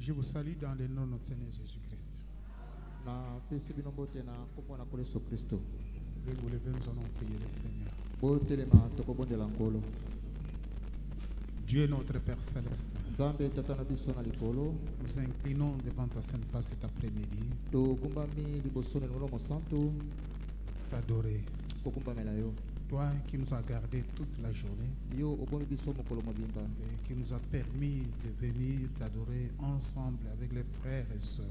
Je vous salue dans le nom de notre Seigneur Jésus-Christ. Je vais vous lever, nous allons prier le Seigneur. Dieu notre Père Céleste, nous inclinons devant ta sainte face cet après-midi, t'adorer. Toi qui nous as gardés toute la journée et qui nous a permis de venir t'adorer ensemble avec les frères et sœurs,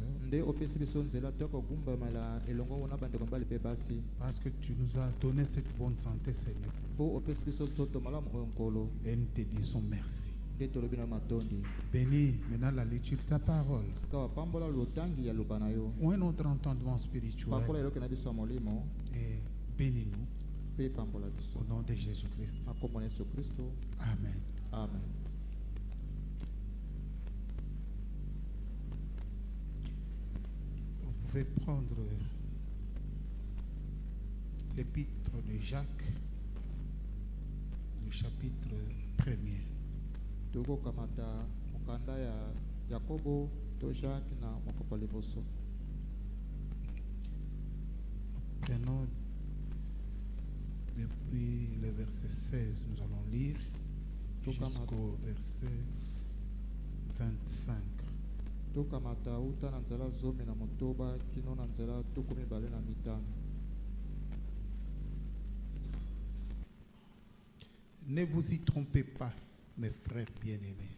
parce que tu nous as donné cette bonne santé, Seigneur. Et nous te disons merci. Bénis maintenant la lecture de ta parole. Où est notre entendement spirituel? Et bénis-nous. Au nom de Jésus-Christ. Amen. Amen. Vous pouvez prendre l'épître de Jacques, le chapitre 1er. Prenons depuis le verset 16, nous allons lire jusqu'au verset 25. Ne vous y trompez pas, mes frères bien-aimés.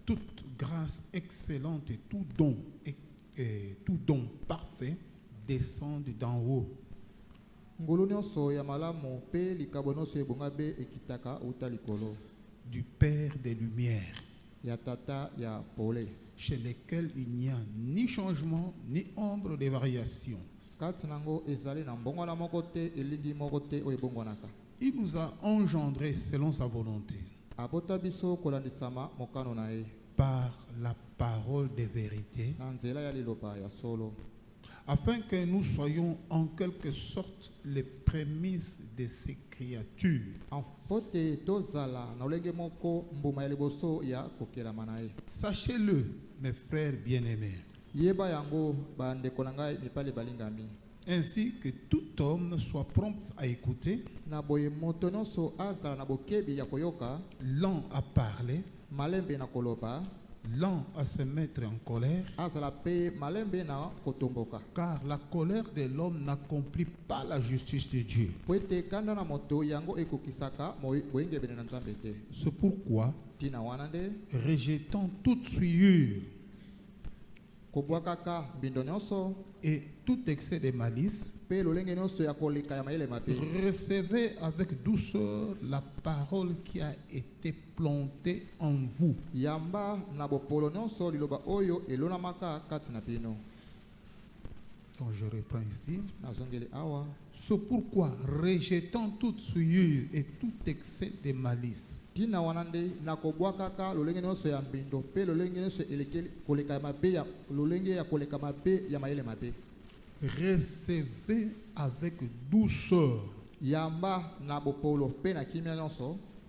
Toute grâce excellente et tout don parfait descendent d'en haut, du Père des Lumières, chez lesquels il n'y a ni changement ni ombre de variation. Il nous a engendrés selon sa volonté, par la parole de vérité, afin que nous soyons en quelque sorte les prémices de ces créatures. Sachez-le, mes frères bien-aimés, ainsi que tout homme soit prompt à écouter, lent à parler, lent à se mettre en colère, car la colère de l'homme n'accomplit pas la justice de Dieu. C'est pourquoi, rejetant toute souillure et tout excès de malice, recevez avec douceur la parole qui a été plantée en vous. Donc je reprends ici. C'est pourquoi, rejetant toute souillure et tout excès de malice, recevez avec douceur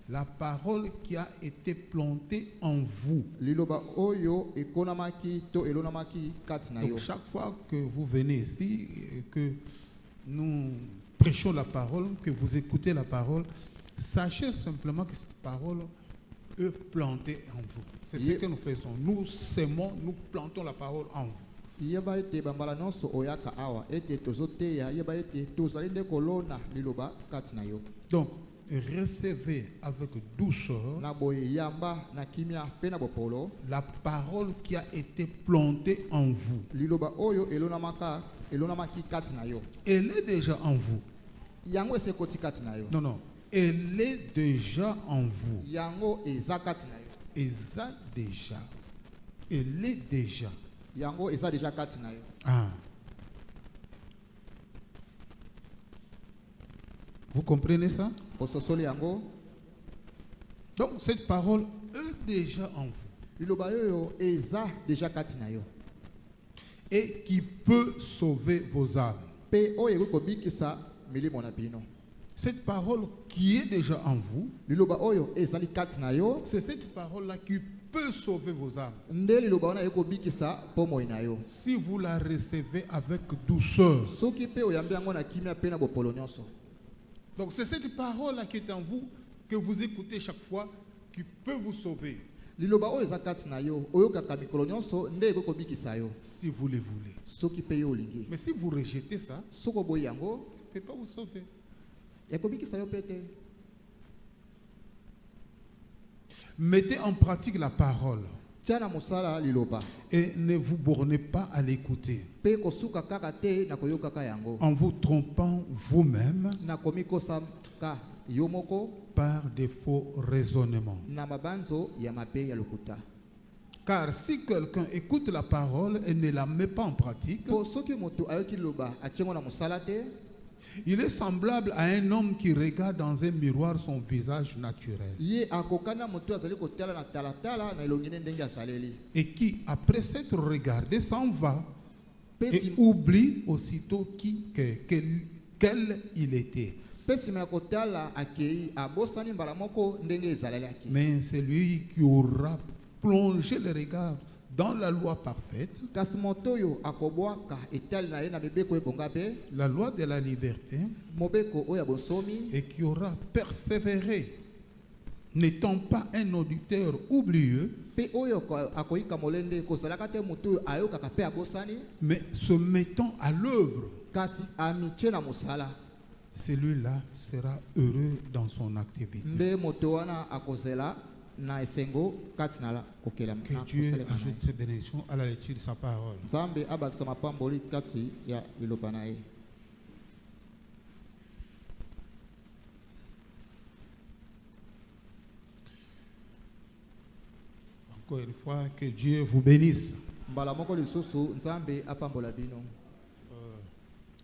la parole qui a été plantée en vous. Donc chaque fois que vous venez ici, que nous prêchons la parole, que vous écoutez la parole, sachez simplement que cette parole est plantée en vous. C'est ce que nous faisons. Nous sémons, nous plantons la parole en vous. Donc, recevez avec douceur la parole qui a été plantée en vous. Elle est déjà en vous. Non. Elle est déjà en vous. Elle est déjà. Ah. Vous comprenez ça? Donc cette parole est déjà en vous. Et qui peut sauver vos âmes. Cette parole qui est déjà en vous, liloba oyo ezali kati na yo c'est cette parole-là qui peut sauver vos âmes. nde liloba wana ekobikisa pomoi na yo Si vous la recevez avec douceur. soki pe oyambi yango na kimia pe na bopolo nyonso. Donc c'est cette parole-là qui est en vous, que vous écoutez chaque fois, qui peut vous sauver. Liloba oyo eza kati na yo oyokaka mikolo nyonso nde ekokobikisa yo Si vous le voulez. soki pe yo olingi. Mais si vous rejetez ça, Soki oboyi yango il ne peut pas vous sauver. ekobikisa yo pe te. Mettez en pratique la parole tia na mosala liloba et ne vous bornez pas à l'écouter pe kosuka kaka te na koyokaka yango en vous trompant vous-même na komikosaka yo moko par des faux raisonnements. na mabanzo ya mabe ya lokuta. Car si quelqu'un écoute la parole et ne la met pas en pratique, Po soki moto ayoki liloba atiengo na mosala te, il est semblable à un homme qui regarde dans un miroir son visage naturel ye akokana moto azali kotala na talatala na elongi ne ndenge asaleli et qui, après s'être regardé, s'en va pe et oublie aussitôt quel il était. nsima ya kotala akei abosani mbala moko ndenge ezalelaki. Mais c'est lui qui aura plongé le regard dans la loi parfaite, kasi moto oyo akobwaka etali na ye na mibeko ebonga pe la loi de la liberté, mobeko oyo ya bonsomi et qui aura persévéré, n'étant pas un auditeur oublieux, pe oyo akoyika molende kozalaka te moto oyo ayokaka pe abosani mais se mettant à l'œuvre. kasi amitie na mosala. Celui-là sera heureux dans son activité. Nde moto wana akozela na esengo kati na kokela Que Dieu ajoute ses bénédictions à la lecture de sa parole. nzambe abakisa mapamboli kati ya liloba na ye. Encore une fois, que Dieu vous bénisse. mbala moko lisusu nzambe apambola bino.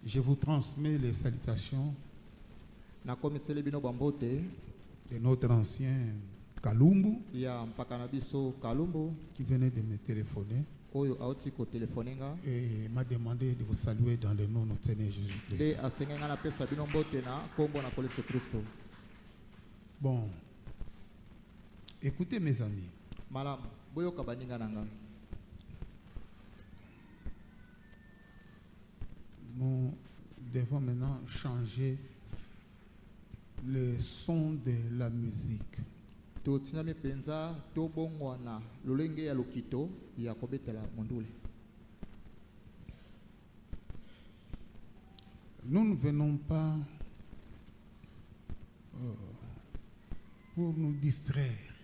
Je vous transmets les salutations nakomiseli bino bambote de notre ancien Kalumbu ya mpaka na biso Kalumbu qui venait de me téléphoner oyo auti kotelefone nga et m'a demandé de vous saluer dans le nom de notre Seigneur nde Jésus-Christ. asenge nga napesa bino mbote na kombo na Yesu Kristo. Bon, écoutez mes amis, malamu boyoka baninga na nga. nous devons maintenant changer le son de la musique. totinami mpenza tobongwana lolenge ya lokito ya kobetela mondule. Nous ne venons pas pour nous distraire.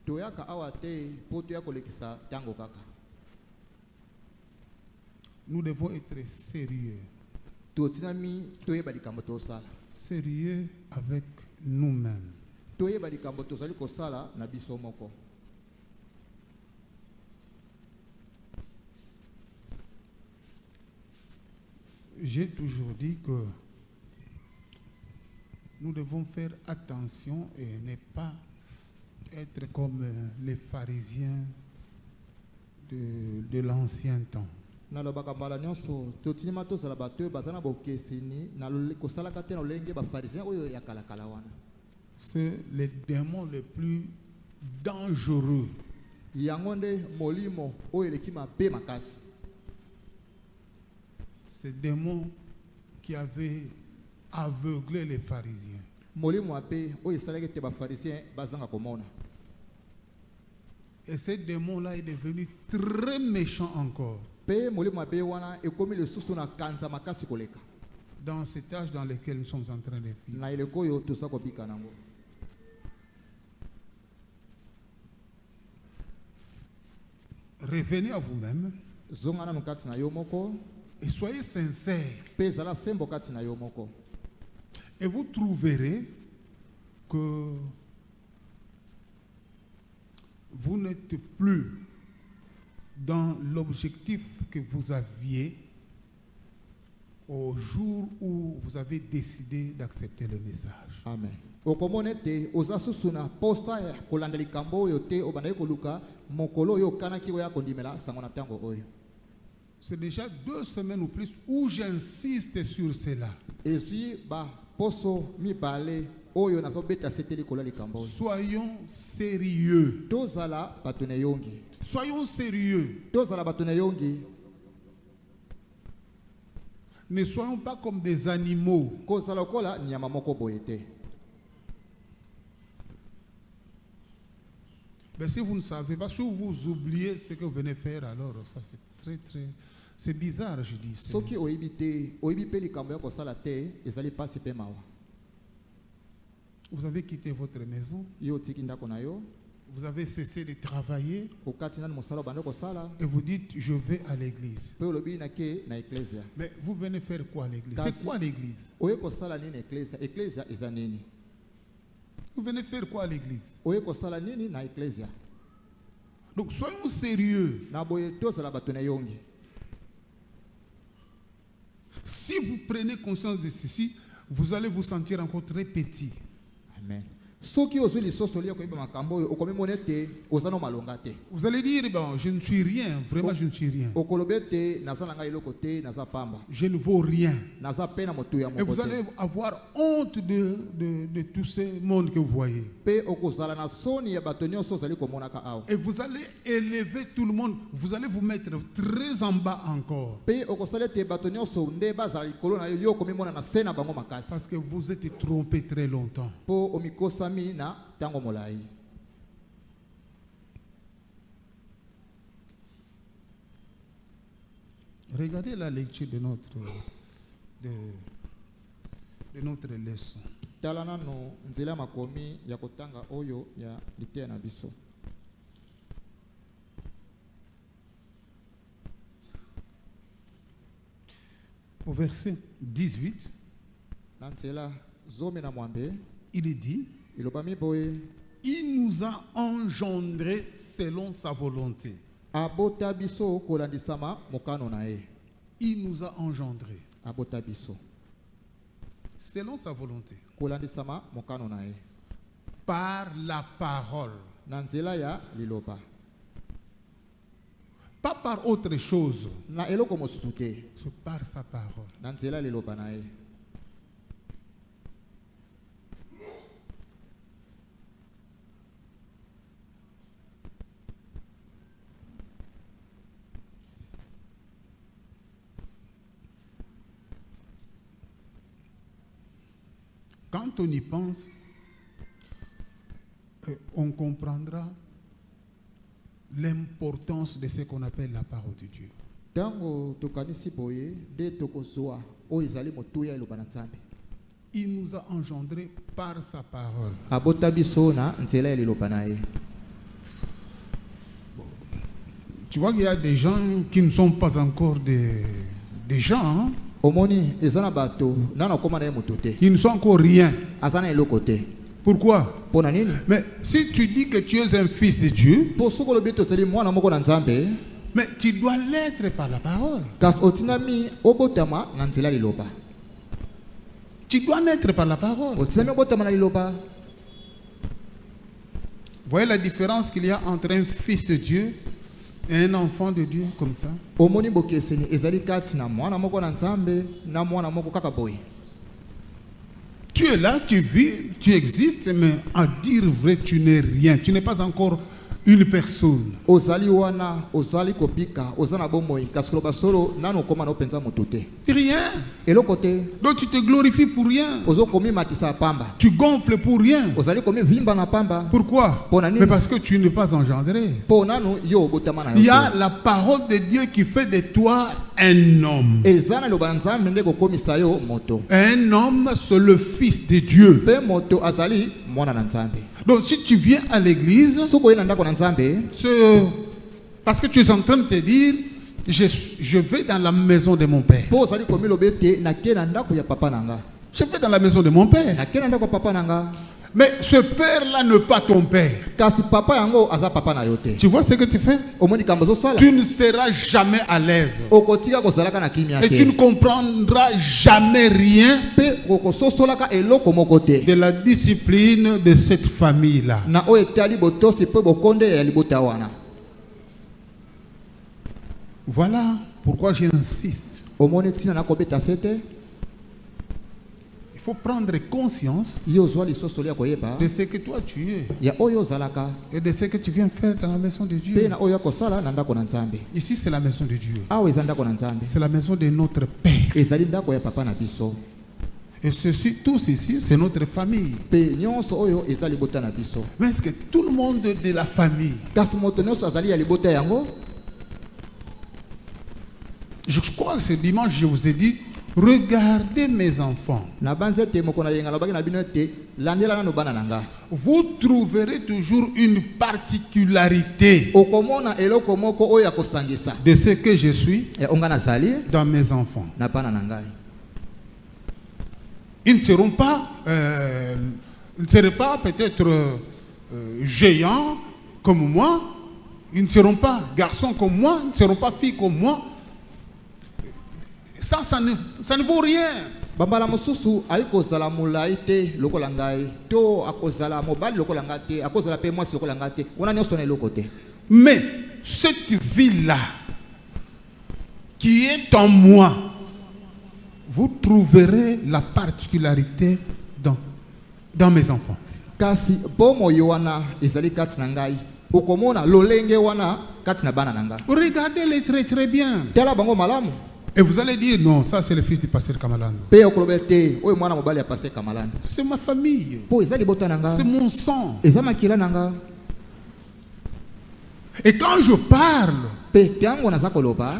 toyaka awa te po toya kolekisa tango kaka. Nous devons être sérieux. totinami toyeba likambo tosala. Sérieux avec nous-mêmes. toyeba likambo tozali kosala na biso moko. J'ai toujours dit que nous devons faire attention et ne pas être comme les pharisiens de l'ancien temps. nalobaka mbala nyonso totinima tozala bato oyo baza na bokeseni na kosalaka te na lolenge bafarisien oyo ya kalakala wana. C'est les démons les plus dangereux. yango nde molimo oyo eleki mabe makasi. Ces démons qui avaient aveuglé les pharisiens. molimo mabe oyo esalaki ete bafarisien bazanga komona. Et ce démon-là est devenu très méchant encore. pe molimo mabe wana ekomi lisusu na kanza makasi koleka. Dans cet âge dans lequel nous sommes en train de vivre. na eleko oyo toza kobika nango. Revenez à vous-même zonga nanu kati na yo moko et soyez sincères. pe ezala sembo kati na yo moko. Et vous trouverez que vous n'êtes plus dans l'objectif que vous aviez au jour où vous avez décidé d'accepter le message. Amen. okomona ete oza susu na posa ya kolanda likambo oyo te obandaki koluka mokolo oyo okanaki oya kondimela sango na ntango oyo. C'est déjà 2 semaines ou plus où j'insiste sur cela. ezwi poso mibale oyo nazobeta sete likolo likambo. Soyons sérieux. Tozala batune yongi. Soyons sérieux. Tozala batune yongi. Ne soyons pas comme des animaux. Kozala kola nyama moko boyete. Mais si vous ne savez pas, si vous oubliez ce que vous venez faire, alors ça c'est c'est bizarre, je dis. Soki oibite, oibipe likambo yako sala te, ezali pasi pe mawa. Vous avez quitté votre maison. Yo tiki ndako na yo. Vous avez cessé de travailler. Okati na mosala bando ko sala. Et vous dites, je vais à l'église. Pe olobi na ke na ecclesia. Mais vous venez faire quoi à l'église? C'est quoi l'église? Oye ko sala nini ecclesia? Ecclesia eza nini? Vous venez faire quoi à l'église? Oye ko sala nini na ecclesia? Donc soyons sérieux. Na boye tozala bato na yongi. Si vous prenez conscience de ceci, vous allez vous sentir encore très petit. Amen. Soki ozuli sosoli ya koyeba makambo oyo okomi monete ozano malonga te. Vous allez dire, bon, je ne suis rien, vraiment je ne suis rien. Okolobete naza nanga iloko te, naza pamba. Je ne vaux rien. Naza pena motu ya Et vous mokote. allez avoir honte de tout ce monde que vous voyez. Pe okozala na soni ya bato nyonso ozali komonaka awa. Et vous allez élever tout le monde. Vous allez vous mettre très en bas encore. Pe okosala te bato nyonso nde bazala likolo na yo komi mona na sena bango makasi. Parce que vous êtes trompé très longtemps. Po omikosa na tango molai. Regardez la lecture de notre leçon. Talana no nzela makomi ya kotanga oyo ya litea na biso. Au verset 18, Na nzela zomi na mwambe il est dit, ilobami boye il nous a engendrés selon sa volonté. abota biso kolandisama mokano na ye. Il nous a engendrés Abota biso selon sa volonté. kolandisama mokano na ye. Par la parole. Na nzela ya liloba. Pas par autre chose. Na eloko mosusu te. C'est par sa parole. Na nzela ya liloba na ye. Quand on y pense, on comprendra l'importance de ce qu'on appelle la parole de Dieu. Tango tokanisi boye nde tokozwa oyo ezali motuya eloba na Nzambe. Il nous a engendrés par sa parole. Abota biso na nzela ya liloba na ye. Tu vois qu'il y a des gens qui ne sont pas encore des gens. Hein? Omoni ezana bato nana koma na ye moto te. Ils ne sont encore rien. Azana eloko te. Pourquoi? Pona nini? Mais si tu dis que tu es un fils de Dieu, Po soko lobi to seli mwana moko na Nzambe, mais tu dois l'être par la parole. kas otinami obotama na nzela ya liloba. Tu dois naître par la parole. Otinami obotama na liloba. Vous voyez la différence qu'il y a entre un fils de Dieu et un enfant de Dieu comme ça? Omoni bokeseni ezali kati na mwana moko na Nzambe na mwana moko kaka boye. Tu es là, tu vis, tu existes, mais à dire vrai, tu n'es rien. Tu n'es pas encore une personne. Ozali wana, ozali kopika, ozana bomoi, kasi loba solo nano koma na penza moto te. Rien. Eloko te. Donc tu te glorifies pour rien. Ozo komi matisa pamba. Tu gonfles pour rien. Ozali komi vimba na pamba. Pourquoi? Mais parce que tu n'es pas engendré. Po nano yo botama na yo. Il y a la parole de Dieu qui fait de toi un homme. Ezana loba Nzambe nde ko komisa yo moto. Un homme, c'est le fils de Dieu. Pe moto azali mwana na Nzambe. Donc si tu viens à l'église, c'est parce que tu es en train de te dire, je vais dans la maison de mon père. Je vais dans la maison de mon père. Mais ce père-là n'est pas ton père. Tu vois ce que tu fais? Tu ne seras jamais à l'aise. Et tu ne comprendras jamais rien de la discipline de cette famille-là. Voilà pourquoi j'insiste. Il faut prendre conscience yo zwa lisoso lia koyeba de ce que toi tu es ya oyo ozalaka et de ce que tu viens faire dans la maison de Dieu. pe na oyo akosala na ndako na Nzambe. Ici, c'est la maison de Dieu. Awa eza ndako na Nzambe. C'est la maison de notre Père. Ezali ndako ya papa na biso. Et ceci, tous ici, c'est notre famille. Pe nyonso oyo eza libota na biso. Mais est-ce que tout le monde de la famille? Kasi moto nyonso azali ya libota yango. Je crois que ce dimanche, je vous ai dit, regardez mes enfants. Vous trouverez toujours une particularité de ce que je suis dans mes enfants. Ils ne seront pas, peut-être géants comme moi. Ils ne seront pas garçons comme moi. Ils ne seront pas filles comme moi. Ça ne vaut rien. Bambala mususu aliko zala mulaite lokola ngai to akozala mobali lokola ngate akozala pe mwasi lokola ngate ona nyonso na lokote. Mais cette vie là qui est en moi, vous trouverez la particularité dans mes enfants. Kasi bomo yowana ezali kati na ngai ukomona lolenge wana kati na bana nanga. Regardez-les très très bien. Tala bango malamu. Et vous allez dire, non, ça c'est le fils du pasteur Kamalando. C'est ma famille. C'est mon sang. Et quand je parle,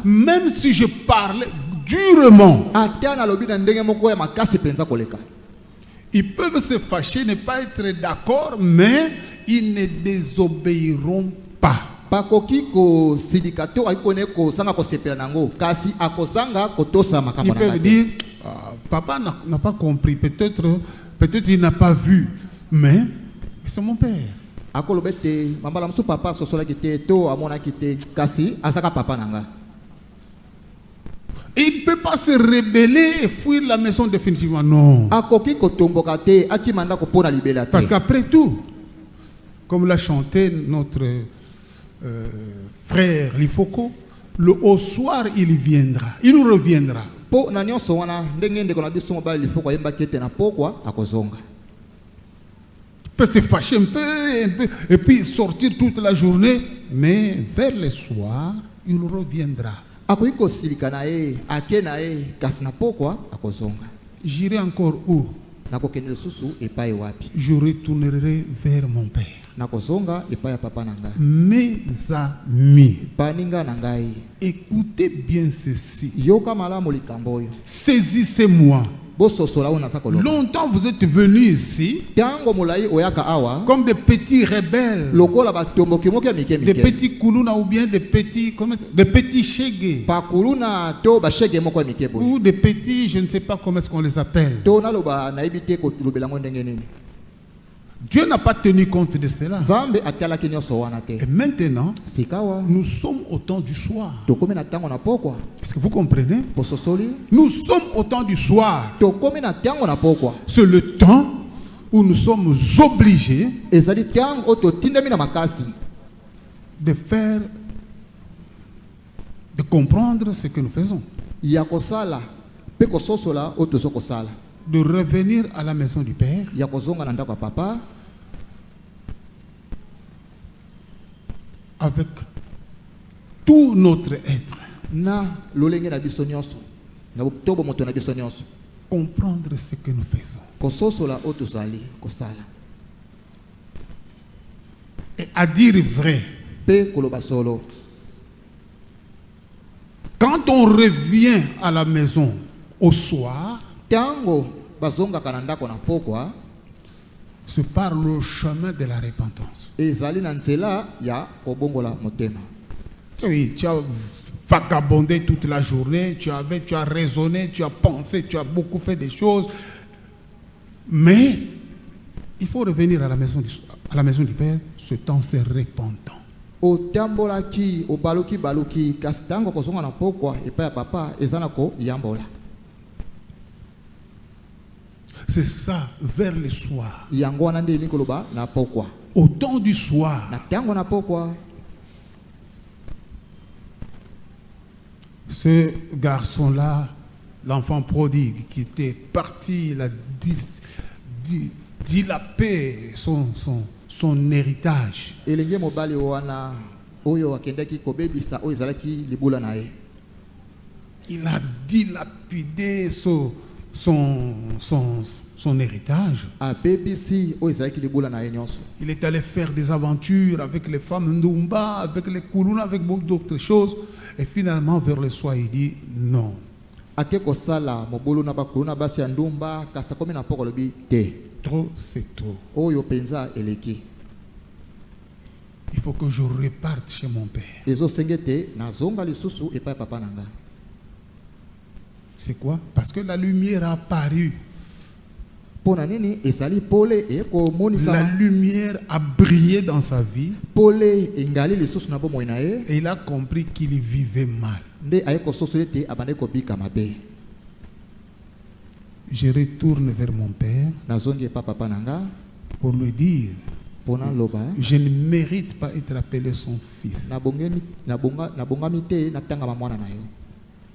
même si je parle durement, ils peuvent se fâcher, ne pas être d'accord, mais ils ne désobéiront pas. Ils peuvent dire, papa n'a pas compris, peut-être il n'a pas vu, mais c'est mon père. Il ne peut pas se rebeller et fuir la maison définitivement, non. Parce qu'après tout, comme l'a chanté notre frère Lifoko, au soir il viendra, il reviendra. Il peut se fâcher un peu et puis sortir toute la journée, mais vers le soir il reviendra. J'irai encore où? Je retournerai vers mon père. Mes amis, écoutez bien ceci. Saisissez-moi. Longtemps vous êtes venus ici comme des petits rebelles, des petits kuluna ou bien des petits shege, ou des petits, je ne sais pas comment est-ce qu'on les appelle. Dieu n'a pas tenu compte de cela. Et maintenant, nous sommes au temps du soir. Est-ce que vous comprenez? Nous sommes au temps du soir. C'est le temps où nous sommes obligés de comprendre ce que nous faisons. De revenir à la maison du Père avec tout notre être. Comprendre ce que nous faisons. Et à dire vrai, quand on revient à la maison au soir, c'est par le chemin de la repentance. Oui, tu as vagabondé toute la journée, tu as raisonné, tu as pensé, tu as beaucoup fait des choses. Mais il faut revenir à la maison du Père, ce temps c'est repentant. C'est ça, vers le soir. Au temps du soir. Ce garçon-là l'enfant prodigue qui était parti, il a dilapé son héritage. elenge mobali wana oyo akendaki kobebisa oyo ezalaki libula na ye. Il a dilapidé son héritage. abebisi oyo ezalaki libula na ye nyonso. Il est allé faire des aventures avec les femmes Ndumba, avec les Kuluna, avec beaucoup d'autres choses. Et finalement, vers le soir, il dit non. ake kosala mobulu na bakulu na basi ya ndumba kasi akomi na poko alobi te. Trop, c'est trop. oyo penza eleki. Il faut que je reparte chez mon père. ezosenge te nazonga lisusu epai ya papa na nga. C'est quoi? Parce que la lumière a apparu. mpo na nini ezali pole La ekomonisa lumière a brillé dans sa vie. pole engali lisusu na bomoi na ye Et il a compris qu'il vivait mal. nde aye kososoli ete abandaki kobika mabe. Je retourne vers mon père nazongi epai papa na nga pour lui dire, mpo naloba je ne mérite pas être appelé son fils. nabongami te natangama mwana na yo.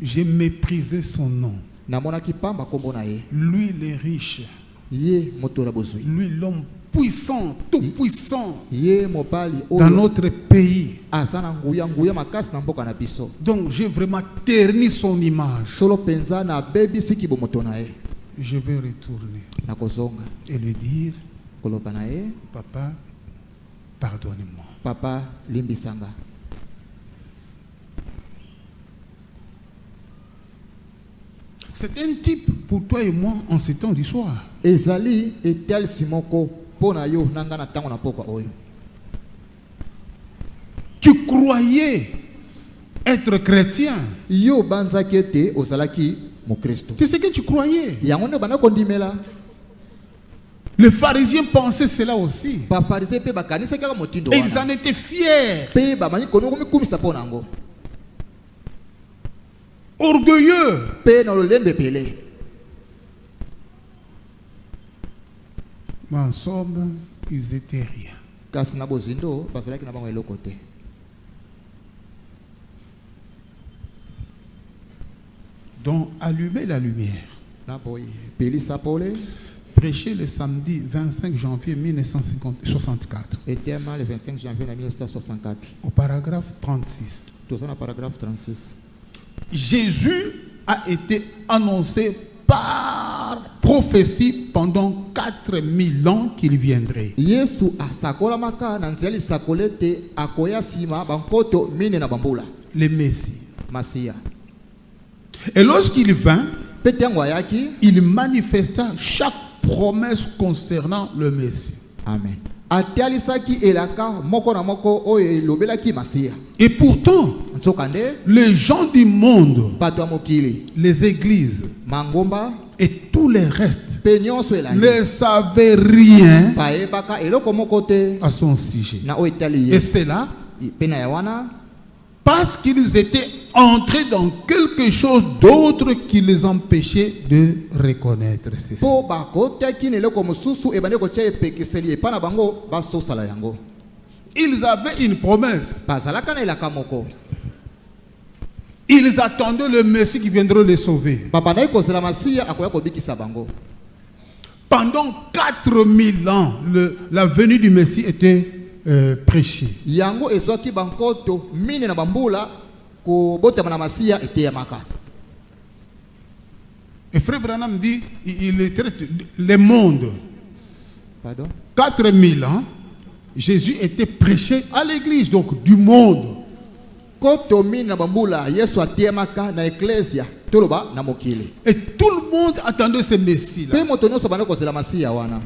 J'ai méprisé son nom. namonaki pamba nkombo na ye. Lui, les riches. ye moto na bozwi. Lui, l'homme puissant, tout puissant ye mobali dans oyo notre pays. aza na nguya makasi na mboka na biso. Donc, j'ai vraiment terni son image. solo penza nabebisi kibomoto na ye. Je vais retourner nakozonga et lui dire, koloba na ye papa, pardonnez-moi. papa limbisanga. C'est un type pour toi et moi en ces temps du soir. ezali etalisi moko mpo na yo na nga na ntango na pokwa oyo. Tu croyais être chrétien. yo banzaki ete ozalaki mokristo. C'est ce que tu croyais. yango nde banda kondimela. Les pharisiens pensaient cela aussi. bafarisee mpe bakanisaki kaka motindo Et ils wana en étaient fiers, mpe bamanyi kono komikumisa mpo na yango orgueilleux. mpe na lolembe epele. Mais en somme, ils étaient rien. kasi na bozindo bazalaki na bango eloko te. Donc, allumer la lumière. na boye pelisa pole Prêcher le samedi 25 janvier 1964, etema le 25 janvier na 1964. au paragraphe 36. toza na paragraphe 36. Jésus a été annoncé par prophétie pendant 4000 ans qu'il viendrait. yesu asakolamaka na nzela lisakoli ete akoya nsima bankoto mine na bambula Le Messie. masiya. Et lorsqu'il vint, mpe ntango ayaki il manifesta chaque promesse concernant le Messie. amen atialisaki elaka moko na moko oyo elobelaki masiya. Et pourtant, nzoka nde les gens du monde, bato ya mokili les églises mangomba et tous les restes mpe nyonso elandi ne savaient rien bayebaka eloko moko te à son sujet. na oyo etali Et ye. c'est là mpe na ya wana parce qu'ils étaient entrés dans quelque chose d'autre qui les empêchait de reconnaître ceci. mpo bakotaki na eloko mosusu ebandi kotia epekiseli epai na bango basosala yango. Ils avaient une promesse. bazalaka na elaka moko Ils attendaient le Messie qui viendrait les sauver. babandaki kozela masiya akoya kobikisa bango. Pendant 4000 ans, la venue du Messie était prêchée. yango ezwaki bankoto mine na bambula kobotama na masiya eteyamaka. Et Frère Branham dit, il traite le monde. Pardon? 4000 ans, Jésus était prêché à l'église, donc du monde. koto mine na bambula yesu ateyamaka na eklesia toloba na mokili. Et tout le monde attendait ce Messie-là. mpe moto nyonso banda kozela masiya wana.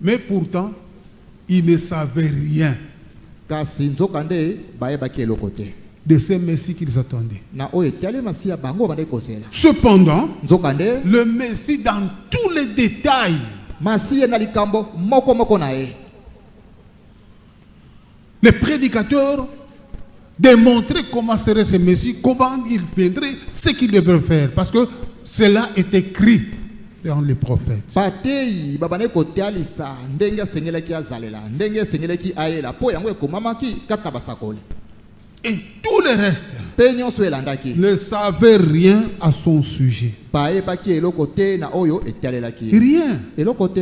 Mais pourtant, ils ne savaient rien kasi nzoka nde bayebaki eloko te de ce Messie qu'ils attendaient. na oyo etali masiya bango bandaki kozela. Cependant, nzoka nde le Messie dans tous les détails, masiya na likambo moko moko na ye. les prédicateurs démontraient comment serait ce Messie, comment il viendrait, ce qu'il devrait faire. Parce que cela est écrit dans les prophètes. bateyi babandaki kotalisa ndenge asengelaki azalela ndenge asengelaki ayela mpo yango ekomamaki kati na basakoli. Et tout le reste, pe nyonso elandaki ne savaient rien à son sujet. bayebaki eloko te na oyo etalelaki Rien. eloko te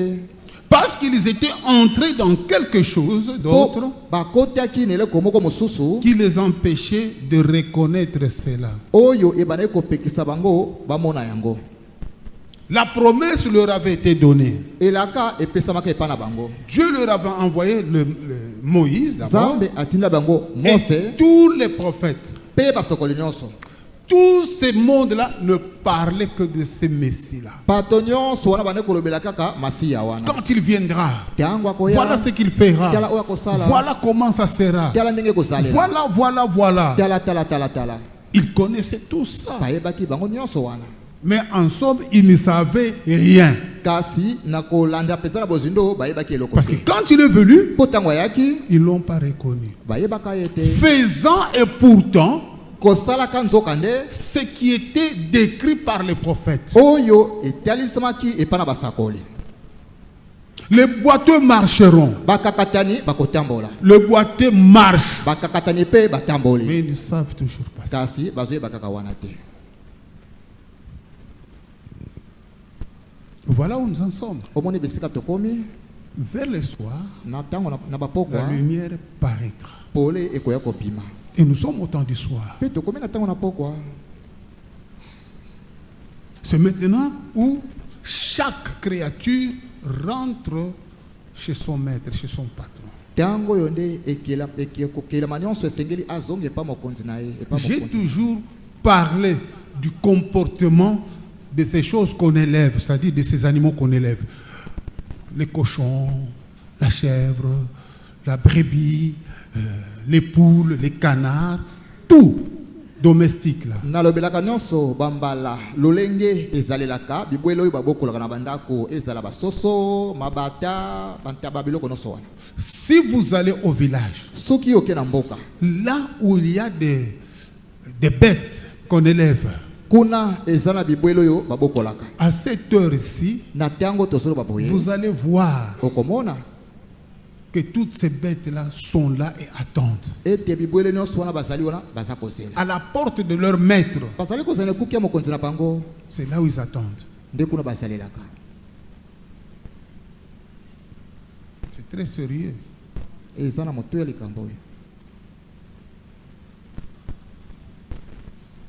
Parce qu'ils étaient entrés dans quelque chose d'autre po bakotaki na eloko moko mosusu qui les empêchait de reconnaître cela. oyo ebandaki kopekisa bango bamona yango La promesse leur avait été donnée. elaka epesamaka epa na bango Dieu leur avait envoyé le Moïse d'abord nzambe atinda bango et mose tous les prophètes. pe basokoli nyonso Tout ce monde-là ne parlait que de ce Messie-là. bato nyonso wana bande kolobela kaka masiya wana Quand il viendra, ntango voilà akoya ce qu'il fera. tala oyo akosala Voilà comment ça sera. tala ndenge ekozalela Voilà. tala Ils connaissaient tout ça. bayebaki bango nyonso wana Mais en somme, ils ne savaient rien. kasi na kolanda mpenza na bozindo bayebaki eloko Parce que te quand il est venu, mpo ntango ayaki ils ne l'ont pas reconnu. bayebaka ye te Faisant et pourtant kosalaka nzoka nde ce qui était décrit par les prophètes. oyo etalisamaki epa na basakoli Les boiteux marcheront. bakakatani bakotambola Le boiteux marche. bakakatani mpe batamboli Mais ils ne savent toujours pas ça. kasi bazoyeba kaka wana te Voilà où nous en sommes. omoni bisika tokomi Vers le soir, na ntango na la bapokwa lumière paraîtra. pole ekoya kobima Et nous sommes au temps du soir. mpe tokomi na ntango na pokwa C'est maintenant où chaque créature rentre chez son maître, chez son patron. ntango oyo nde ekokelama nyonso esengeli azonga epa mokonzi na ye epa J'ai mokonzi toujours parlé du comportement de ces choses qu'on élève, c'est-à-dire de ces animaux qu'on élève. Les cochons, la chèvre, la brebis, les poules, les canards, tout domestique là. nalobelaka nyonso bambala lolenge ezalelaka bibwele oyo babokolaka na bandako ezala basoso mabata bantaba biloko nyonso wana Si vous allez au village, soki oke na mboka là où il y a des bêtes qu'on élève, kuna eza na bibwele oyo babokolaka à cette heure-ci, na ntango tosoloba boye vous allez voir okomona que toutes ces bêtes-là sont là et attendent. ete bibwele nyonso wana bazali wana baza kozela À la porte de leur maître, bazali kozala ekuki ya mokonzi na bango c'est là où ils attendent. nde kuna bazalelaka C'est très sérieux. eza na moto ya likambo oyo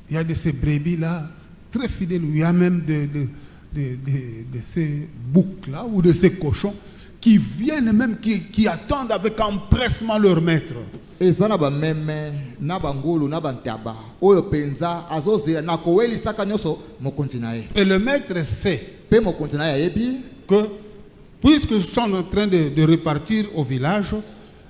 Il y a de ces brebis-là, très fidèles. Il y a même de ces boucs-là ou de ces cochons qui viennent même, qui attendent avec empressement leur maître. eza na bameme na bangulu na bantaba oyo penza azozela na kowelisaka nyonso mokonzi na ye Et le maître sait mpe mokonzi na ye ayebi que, puisque je suis en train de repartir au village,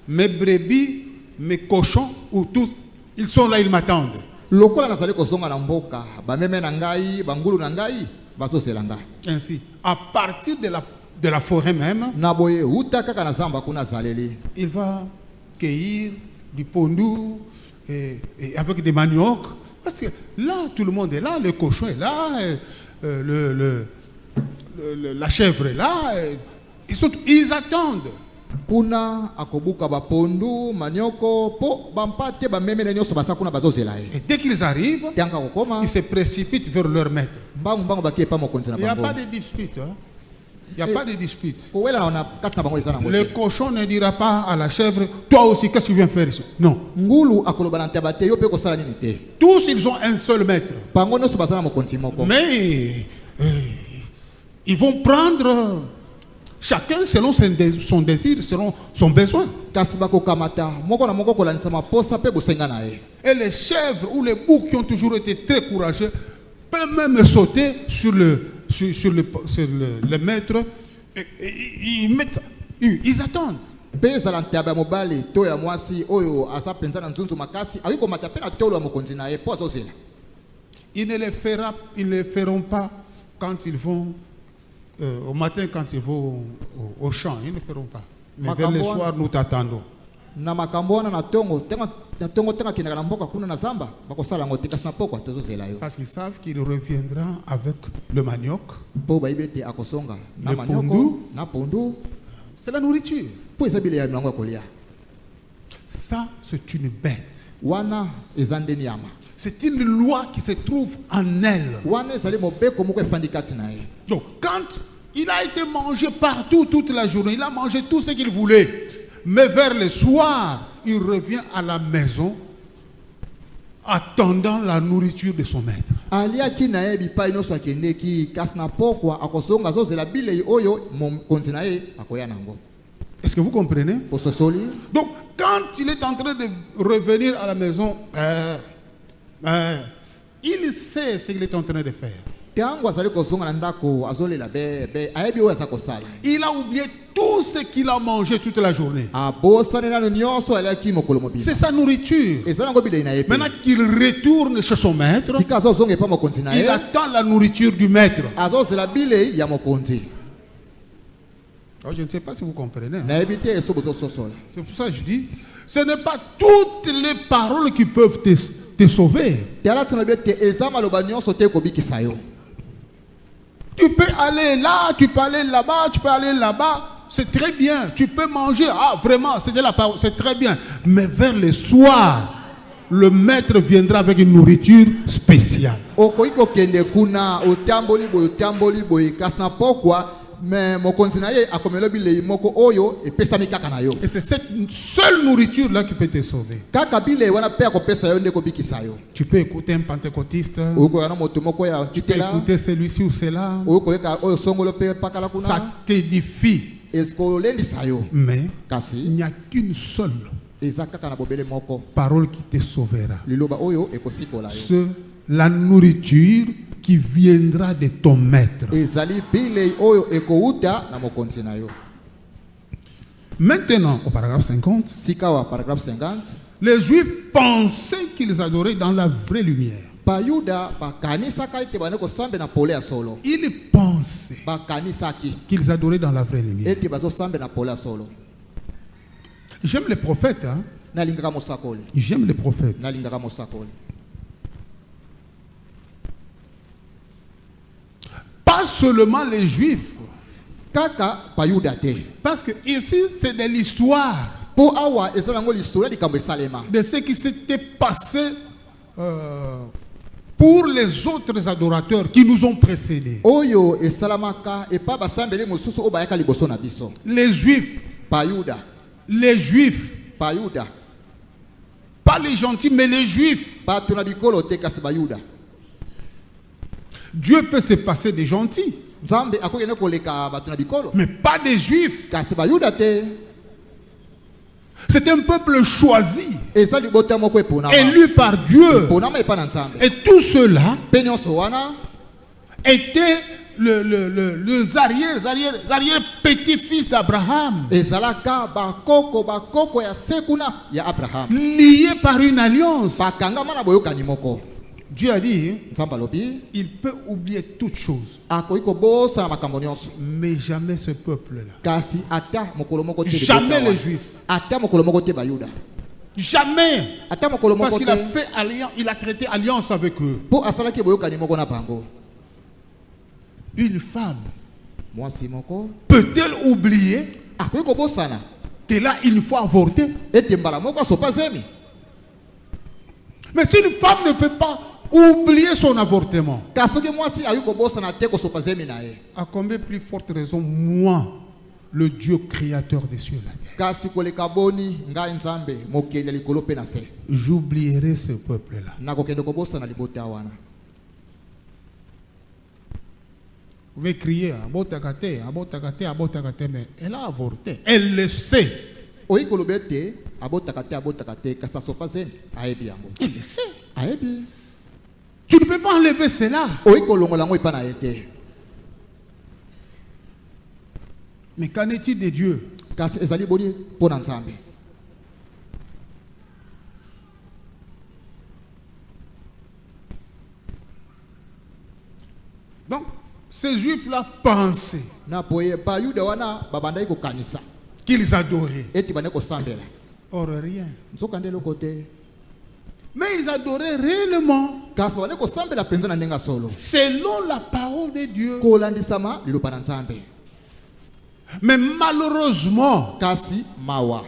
mes brebis, mes cochons, ou tous, ils sont là, ils m'attendent. lokola nazali kozonga na mboka bameme na ngai bangulu na ngai bazozela ngai Ainsi, à partir de la forêt même, na boye uta kaka na zamba kuna azaleli il va cueillir du pondou et avec des maniocs. Parce que là, tout le monde est là, le cochon est là, la chèvre est là. Ils attendent. kuna akobuka bapondu manioko po bampate bameme na nyonso basa kuna bazozela ye Et dès qu'ils arrivent, ntango akokoma ils se précipitent vers leur maître. mbangu baki epa mokonzi na Il n'y a bango pas de dispute. Hein? Il n'y a pas de dispute. kowela na kati na bango eza nango Le te cochon ne dira pas à la chèvre, toi aussi, qu'est-ce que tu viens faire ici? Non. ngulu akoloba na ntaba te yo mpe kosala nini te Tous, ils ont un seul maître. bango nyonso baza na mokonzi moko Mais ils vont prendre chacun selon son désir, selon son besoin. kasi bakokamata moko na moko kolandisa maposa mpe bosenga na ye Et les chèvres ou les boucs qui ont toujours été très courageux peuvent même sauter sur le maître. Ils attendent. mpe ezala ntaba ya mobali to ya mwasi oyo aza mpenza na nzunzu makasi akoki komata mpe na tolo ya mokonzi na ye mpo azozela Ils ne le feront pas quand ils vont au matin, quand ils vont au champ. Ils ne le feront pas. Mais vers le soir, nous t'attendons. na makambo wana na ntongo ntango akendaka na mboka kuna na zamba bakosala yango te kasi na pokwa tozozela yo Parce qu'ils savent qu'il reviendra avec le manioc. mpo bayebi ete akosonga na Le manioko pondu. na pondu C'est la nourriture. mpo eza bilei ya milango ya kolia Ça, c'est une bête. wana eza nde nyama C'est une loi qui se trouve en elle. wana ezali mobeko moko efandi kati na ye. Donc, quand il a été mangé partout toute la journée, il a mangé tout ce qu'il voulait. Mais vers le soir, il revient à la maison attendant la nourriture de son maître. aliaki na ye bipai nyonso akendeki kasi na pokwa akosonga azozela bilei oyo mokonzi na ye akoya nango. Est-ce que vous comprenez? Pososoli. Donc, quand il est en train de revenir à la maison, il sait ce qu'il est en train de faire. Ntango azali kozonga na ndako azolela be ayebi oyo aza kosala. Il a oublié tout ce qu'il a mangé toute la journée. Abosani nano nyonso aliaki mokolo mobimba. C'est sa nourriture. Ezala ngo bilei na ye pe. Maintenant qu'il retourne chez son maître, Sika azozonga epa mokonzi na il ye. attend la nourriture du maître. Azozela bilei ya mokonzi. Alors, je ne sais pas si vous comprenez. Hein. Nayebi te eso bozososola. C'est pour ça que je dis, ce n'est pas toutes les paroles qui peuvent te sauver. Tala tsana bete ezama loba nyonso te kobikisa yo. Tu peux aller là, tu peux aller là-bas, tu peux aller là-bas. C'est très bien. Tu peux manger. Ah, vraiment, c'était la parole. C'est très bien. Mais vers le soir, le maître viendra avec une nourriture spéciale. Okoiko kende kuna otamboli boy kasna pokwa mais mokonzi na ye akomelo bilei moko oyo epesami kaka na yo. Et c'est cette seule nourriture là qui peut te sauver. Kaka bilei wana pe akopesa yo ndeko bikisa yo. Tu peux écouter un pentecôtiste. Oko yana moto moko ya Tu peux ntitela. écouter celui-ci ou cela. Oko eka oyo songolo pe pakala kuna. Ça t'édifie. Esko lendisa yo. Mais il Kasi n'y a qu'une seule eza kaka na bobele moko. parole qui te sauvera. Liloba oyo ekosikola yo. C'est la nourriture qui viendra de ton maître. Ezali bilei oyo ekouta na mokonzi na yo. Maintenant, au paragraphe 50, Sikawa paragraphe 50. les Juifs pensaient qu'ils adoraient dans la vraie lumière. Bayuda bakanisaka ete baneko sambe na pole ya solo. Ils pensaient Bakanisaki qu'ils adoraient dans la vraie lumière. ete bazo sambe na pole ya solo. J'aime les prophètes. Hein? Nalingaka mosakoli. J'aime les prophètes. Nalingaka mosakoli. Pas seulement les Juifs. Kaka bayuda te. Parce que ici, c'est de l'histoire Po awa ezala ngo lisolo likambo esalema. de ce qui s'était passé pour les autres adorateurs qui nous ont précédés. Oyo esalamaka epa basambeli mosusu o bayaka liboso na biso. Les Juifs, Bayuda. les Juifs, Bayuda. pas les gentils, mais les Juifs. Bato na bikolo te kasi bayuda. Dieu peut se passer des gentils, Nzambe akokende koleka bato na bikolo. mais pas des Juifs. Kasi bayuda te. C'est un peuple choisi, Eza libota moko eponama. élu par Dieu. Eponama epa na Nzambe. Et tout cela Pe nyonso wana était les arrière petits-fils d'Abraham, ezalaka bakoko ya sekuna ya Abraham. liés par une alliance. Bakangama na boyokani moko. Dieu a dit, Nzambe alobi il peut oublier toutes choses, akoki kobosana makambo nyonso. mais jamais ce peuple-là. Kasi ata mokolo moko te Jamais libota les wana. Juifs. Ata mokolo moko te bayuda. Jamais. Ata mokolo Parce moko qu'il a te fait alliance, il a traité alliance avec eux. po asalaki boyokani moko na bango. Une femme Mwasi moko peut-elle oublier akoki kobosana qu'elle a une fois avorté? ete mbala moko asopa zemi. Mais si une femme ne peut pas oublier son avortement, Kasi soki mwasi ayoki kobosana te kosopa zemi na ye. à combien plus forte raison, moi, le Dieu créateur des cieux et la terre, Kasi koleka boni ngai Nzambe mokeli ya likolo pe na se. j'oublierai ce peuple-là. Nakokende kobosana libota wana. Vous pouvez crier, abotakate, abotakate, abotakate, mais elle a avorté. Elle le sait. Oyi kolobe te abotaka te kasi asopa zemi ayebi yango. Elle le sait. Ayebi. Tu ne peux pas enlever cela. Oyi kolongola yango epa na ye te. Mais qu'en est-il de Dieu? Kasi ezali boni mpo na Nzambe. Donc, ces Juifs-là pensaient Na boye bayuda wana babandaki kokanisa qu'ils adoraient. eti bane kosambela. Or, rien. Nzoka nde eloko te. Mais ils adoraient réellement Kasi bane kosambela mpenza na ndenga solo. selon la parole de Dieu. Kolandisama liloba na Nzambe. Mais malheureusement, Kasi mawa.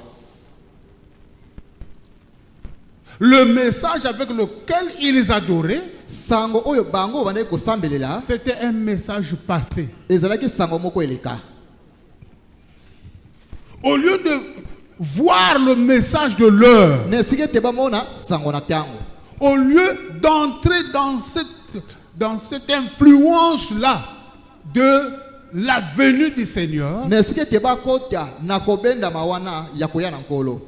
Le message avec lequel ils adoraient, sango oyo bango bande ko sambelela c'était un message passé. ezalaki sango moko eleka. Au lieu de voir le message de l'heure, Ne sike te bamona sango na tango. au lieu d'entrer dans cette influence-là de la venue du Seigneur, Ne sike te bakota na kobenda mawana ya koya na nkolo.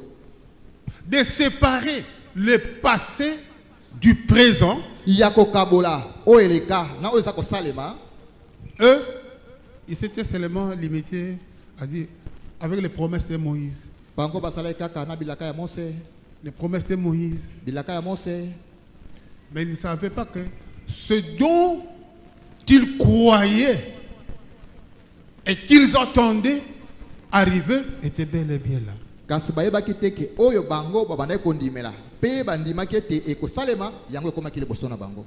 de séparer le passé du présent, Ya kokabola o eleka na oyo za ko salema. eux, ils s'étaient seulement limités à dire avec les promesses de Moïse. Bango basala kaka na bilaka ya Mose, Les promesses de Moïse. bilaka ya Mose. Mais ils ne savaient pas que ce dont ils croyaient et qu'ils attendaient arriver était bel et bien là. Kasi bayebaki te ke oyo bango babanda kondimela pe bandimaki ete ekosalema yango ekomaki liboso na bango.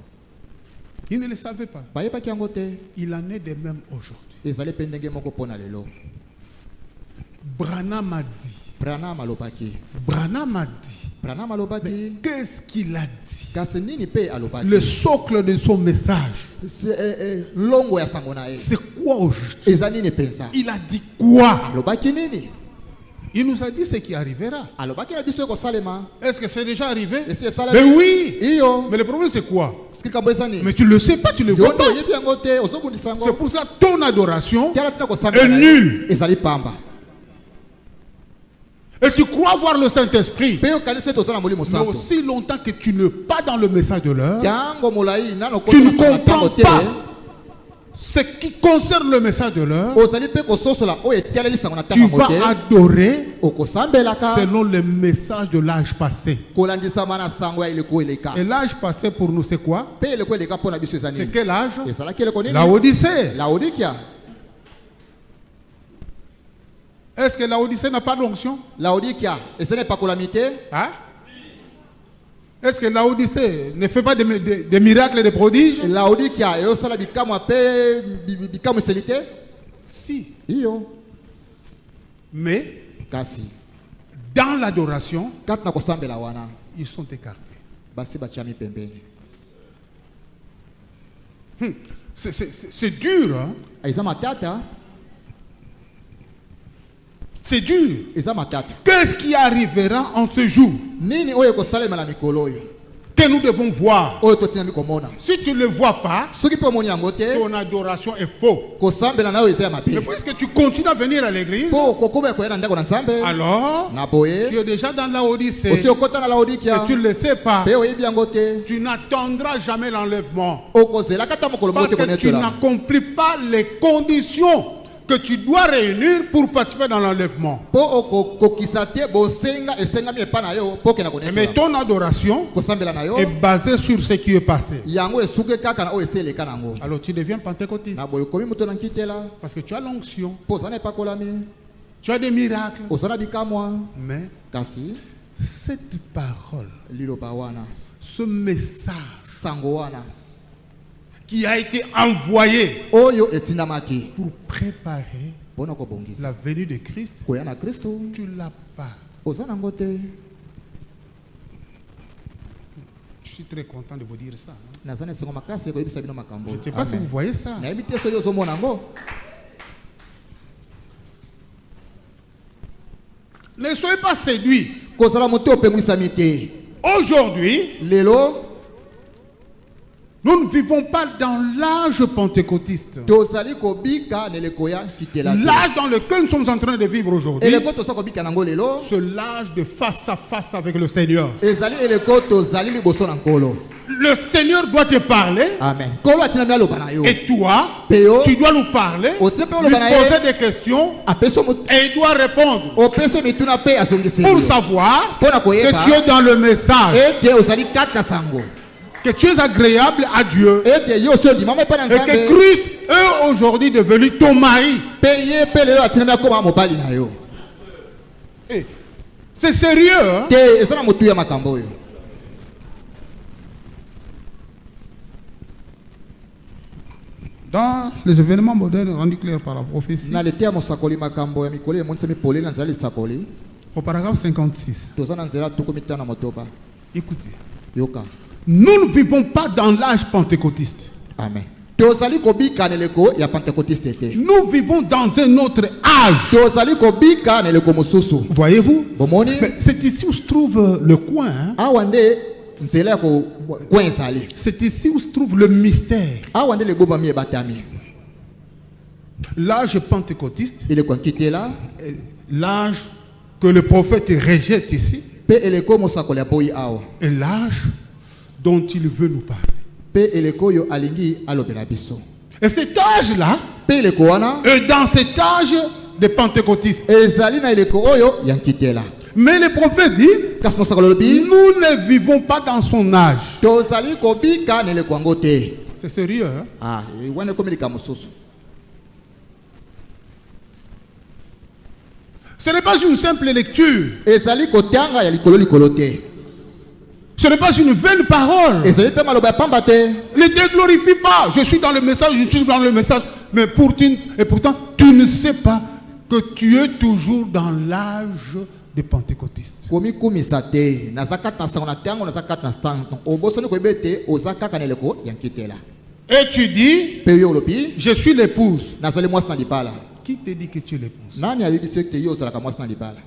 Ils ne le savaient pas. Bayebaki yango te. Il en est de même aujourd'hui. Ezali pe ndenge moko pona lelo. Branham a dit. Branham alobaki. Branham a dit. Branham alobaki. Qu'est-ce qu'il a dit? Kasi nini pe alobaki. Le socle de son message. Longo ya sango na ye. C'est quoi au juste? Eza nini penza. Il a dit quoi? Alobaki nini. Il nous a dit ce qui arrivera. Alobaki na biso ko salema. Est-ce que c'est déjà arrivé? Esi esala. Mais oui. Iyo. Mais le problème c'est quoi? Skika boza nini. Mais tu ne le sais pas, tu ne le vois Yondo pas. yebi yango te osokundi sango. C'est pour ça que ton adoration Tala tina ko sambela. est nulle. Ezali pamba. Et tu crois voir le Saint-Esprit. Pe okalise to sala molimo Mais santo. aussi longtemps que tu n'es pas dans le message de l'heure, Tango molai nano ko tu ne na sango comprends te. pas ce qui concerne le message de l'heure. Ozali pe ko sosola o eteleli sango na Tu tango vas te. adorer Okosambelaka selon le message de l'âge passé. kolandisa mana sango ya ileko eleka. Et l'âge passé pour nous c'est quoi? Pe ileko eleka pona biso C'est ezani. quel âge? Ezalaki eleko nini? La Odyssée. Laodikia. Est-ce que la Odyssée n'a pas d'onction? Laodikia. Et ce n'est pas calamité. Hein? Est-ce que la Odyssée ne fait pas des miracles et des prodiges? Laodikia. Et osala bikamo pe bikamo selité. Si. Iyo. Mais Kasi. dans l'adoration, Kat na kosambela wana. ils sont écartés. Basi bachami pembeni. C'est dur, hein? Eza matata. C'est dur. Eza matata. Qu'est-ce qui arrivera en ce jour Nini oyo kosalema na mikolo oyo. que nous devons voir? Oyo totina mikomona. Si tu ne le vois pas, Soki pe moni yango te. ton adoration est faux. Kosambela na oyo eza ya Mais mabe. puisque tu continues à venir à l'église, Po kokoba ko yana ndako na nzambe. alors Na boye. tu es déjà dans la Odyssée Osi okota na Laodikia. et tu ne le sais pas. Pe oyebi yango te. Tu n'attendras jamais l'enlèvement Okozela kata mokolo parce moko te que tu konetola. n'accomplis pas les conditions que tu dois réunir pour participer dans l'enlèvement. Po okokisa te bosenga esengami epa na yo po kena Mais konetola. ton adoration Kosambela na yo. est basée sur ce qui est passé. Yango esuke kaka na oyo eseleka nango. Alors tu deviens pentecôtiste Na boye komi moto na nkitela. parce que tu as l'onction, Po zana epakolami. tu as des miracles. Osana bikamwa. Mais Kasi cette parole, liloba wana. ce message Sango wana. qui a été envoyé Oyo etinamaki. pour préparer Bona kobongisa. la venue de Christ, Koya na Kristo. tu ne l'as pas. Ozana ngote. Je suis très content de vous dire ça. Hein. Nazana sengo makasi ko yebisa bino makambo. Je ne sais pas si vous voyez ça. Na yebite so yo zo mona ngo. Ne soyez pas séduits. Kozala moto opengwisami te. Aujourd'hui, Lelo nous ne vivons pas dans l'âge pentecôtiste. tozali kobika neleko ya fitela. L'âge dans lequel nous sommes en train de vivre aujourd'hui, Eleko tosa kobika nango lelo. c'est l'âge de face à face avec le Seigneur. Ezali eleko tozali liboso na nkolo. Le Seigneur doit te parler Amen. Kolo atina mi aloba na yo. et toi, Peo. tu dois nous parler, O lui te pe oloba na ye. poser des questions Apeso moto. et il doit répondre Opese mituna pe asongisi. pour savoir Pona que koyeba. tu es dans le message, Ete ozali kata sango. que tu es agréable à Dieu Ete yo so di mama pe na et que nzambe. Christ est aujourd'hui devenu ton mari. Pe ye pe lelo atina mi akoma mobali na yo. Eh, c'est sérieux, hein? Te ezana motu ya makambo yo. Dans les événements modernes rendus clairs par la prophétie, Na letea mosakoli makambo ya mikolo emonisa mipoleli na nzela lisakoli. au paragraphe 56, Toza na nzela tuku mitano motoba. Écoutez, yoka. nous ne vivons pas dans l'âge pentecôtiste. Amen. Tozali kobika neleko ya pentecôtiste te. Nous vivons dans un autre âge. Tozali kobika neleko mosusu. Voyez-vous? Bomoni. C'est ici où se trouve le coin. Hein? Awande nzela ko coin sali. C'est ici où se trouve le mystère. Awande le boba mi batami. L'âge pentecôtiste, Il est quoi quitter là? l'âge que le prophète rejette ici, Pe eleko mosakole boyi awa. est l'âge dont il veut nous parler. Pe eleko yo alingi alobela biso. Et cet âge-là, Pe eleko wana est dans cet âge des pentecôtistes. ezali na eleko oyo yankite là. Mais le prophète dit, Kasi mosakole lobi nous ne vivons pas dans son âge. tozali kobika neleko ngo te. C'est sérieux, hein? Ah, wana komilika mosusu. Ce n'est pas une simple lecture. Ezali kotanga ya likolo likolo te. Ce n'est pas une vaine parole. Ezali pe maloba pamba te. Ne déglorifie pas. Je suis dans le message, je suis dans le message. Mais pourtant, tu ne sais pas que tu es toujours dans l'âge des pentecôtistes. Komi kumisa te. Nazakat na sango na tango nazakat na sango. Obosoni ko ebete ozaka kaneleko yankite là. Et tu dis, Pe yo lobi je suis l'épouse. nazali mwasi na libala. Qui te dit que tu es l'épouse? Nani alibisi te yo ozalaka mwasi na libala?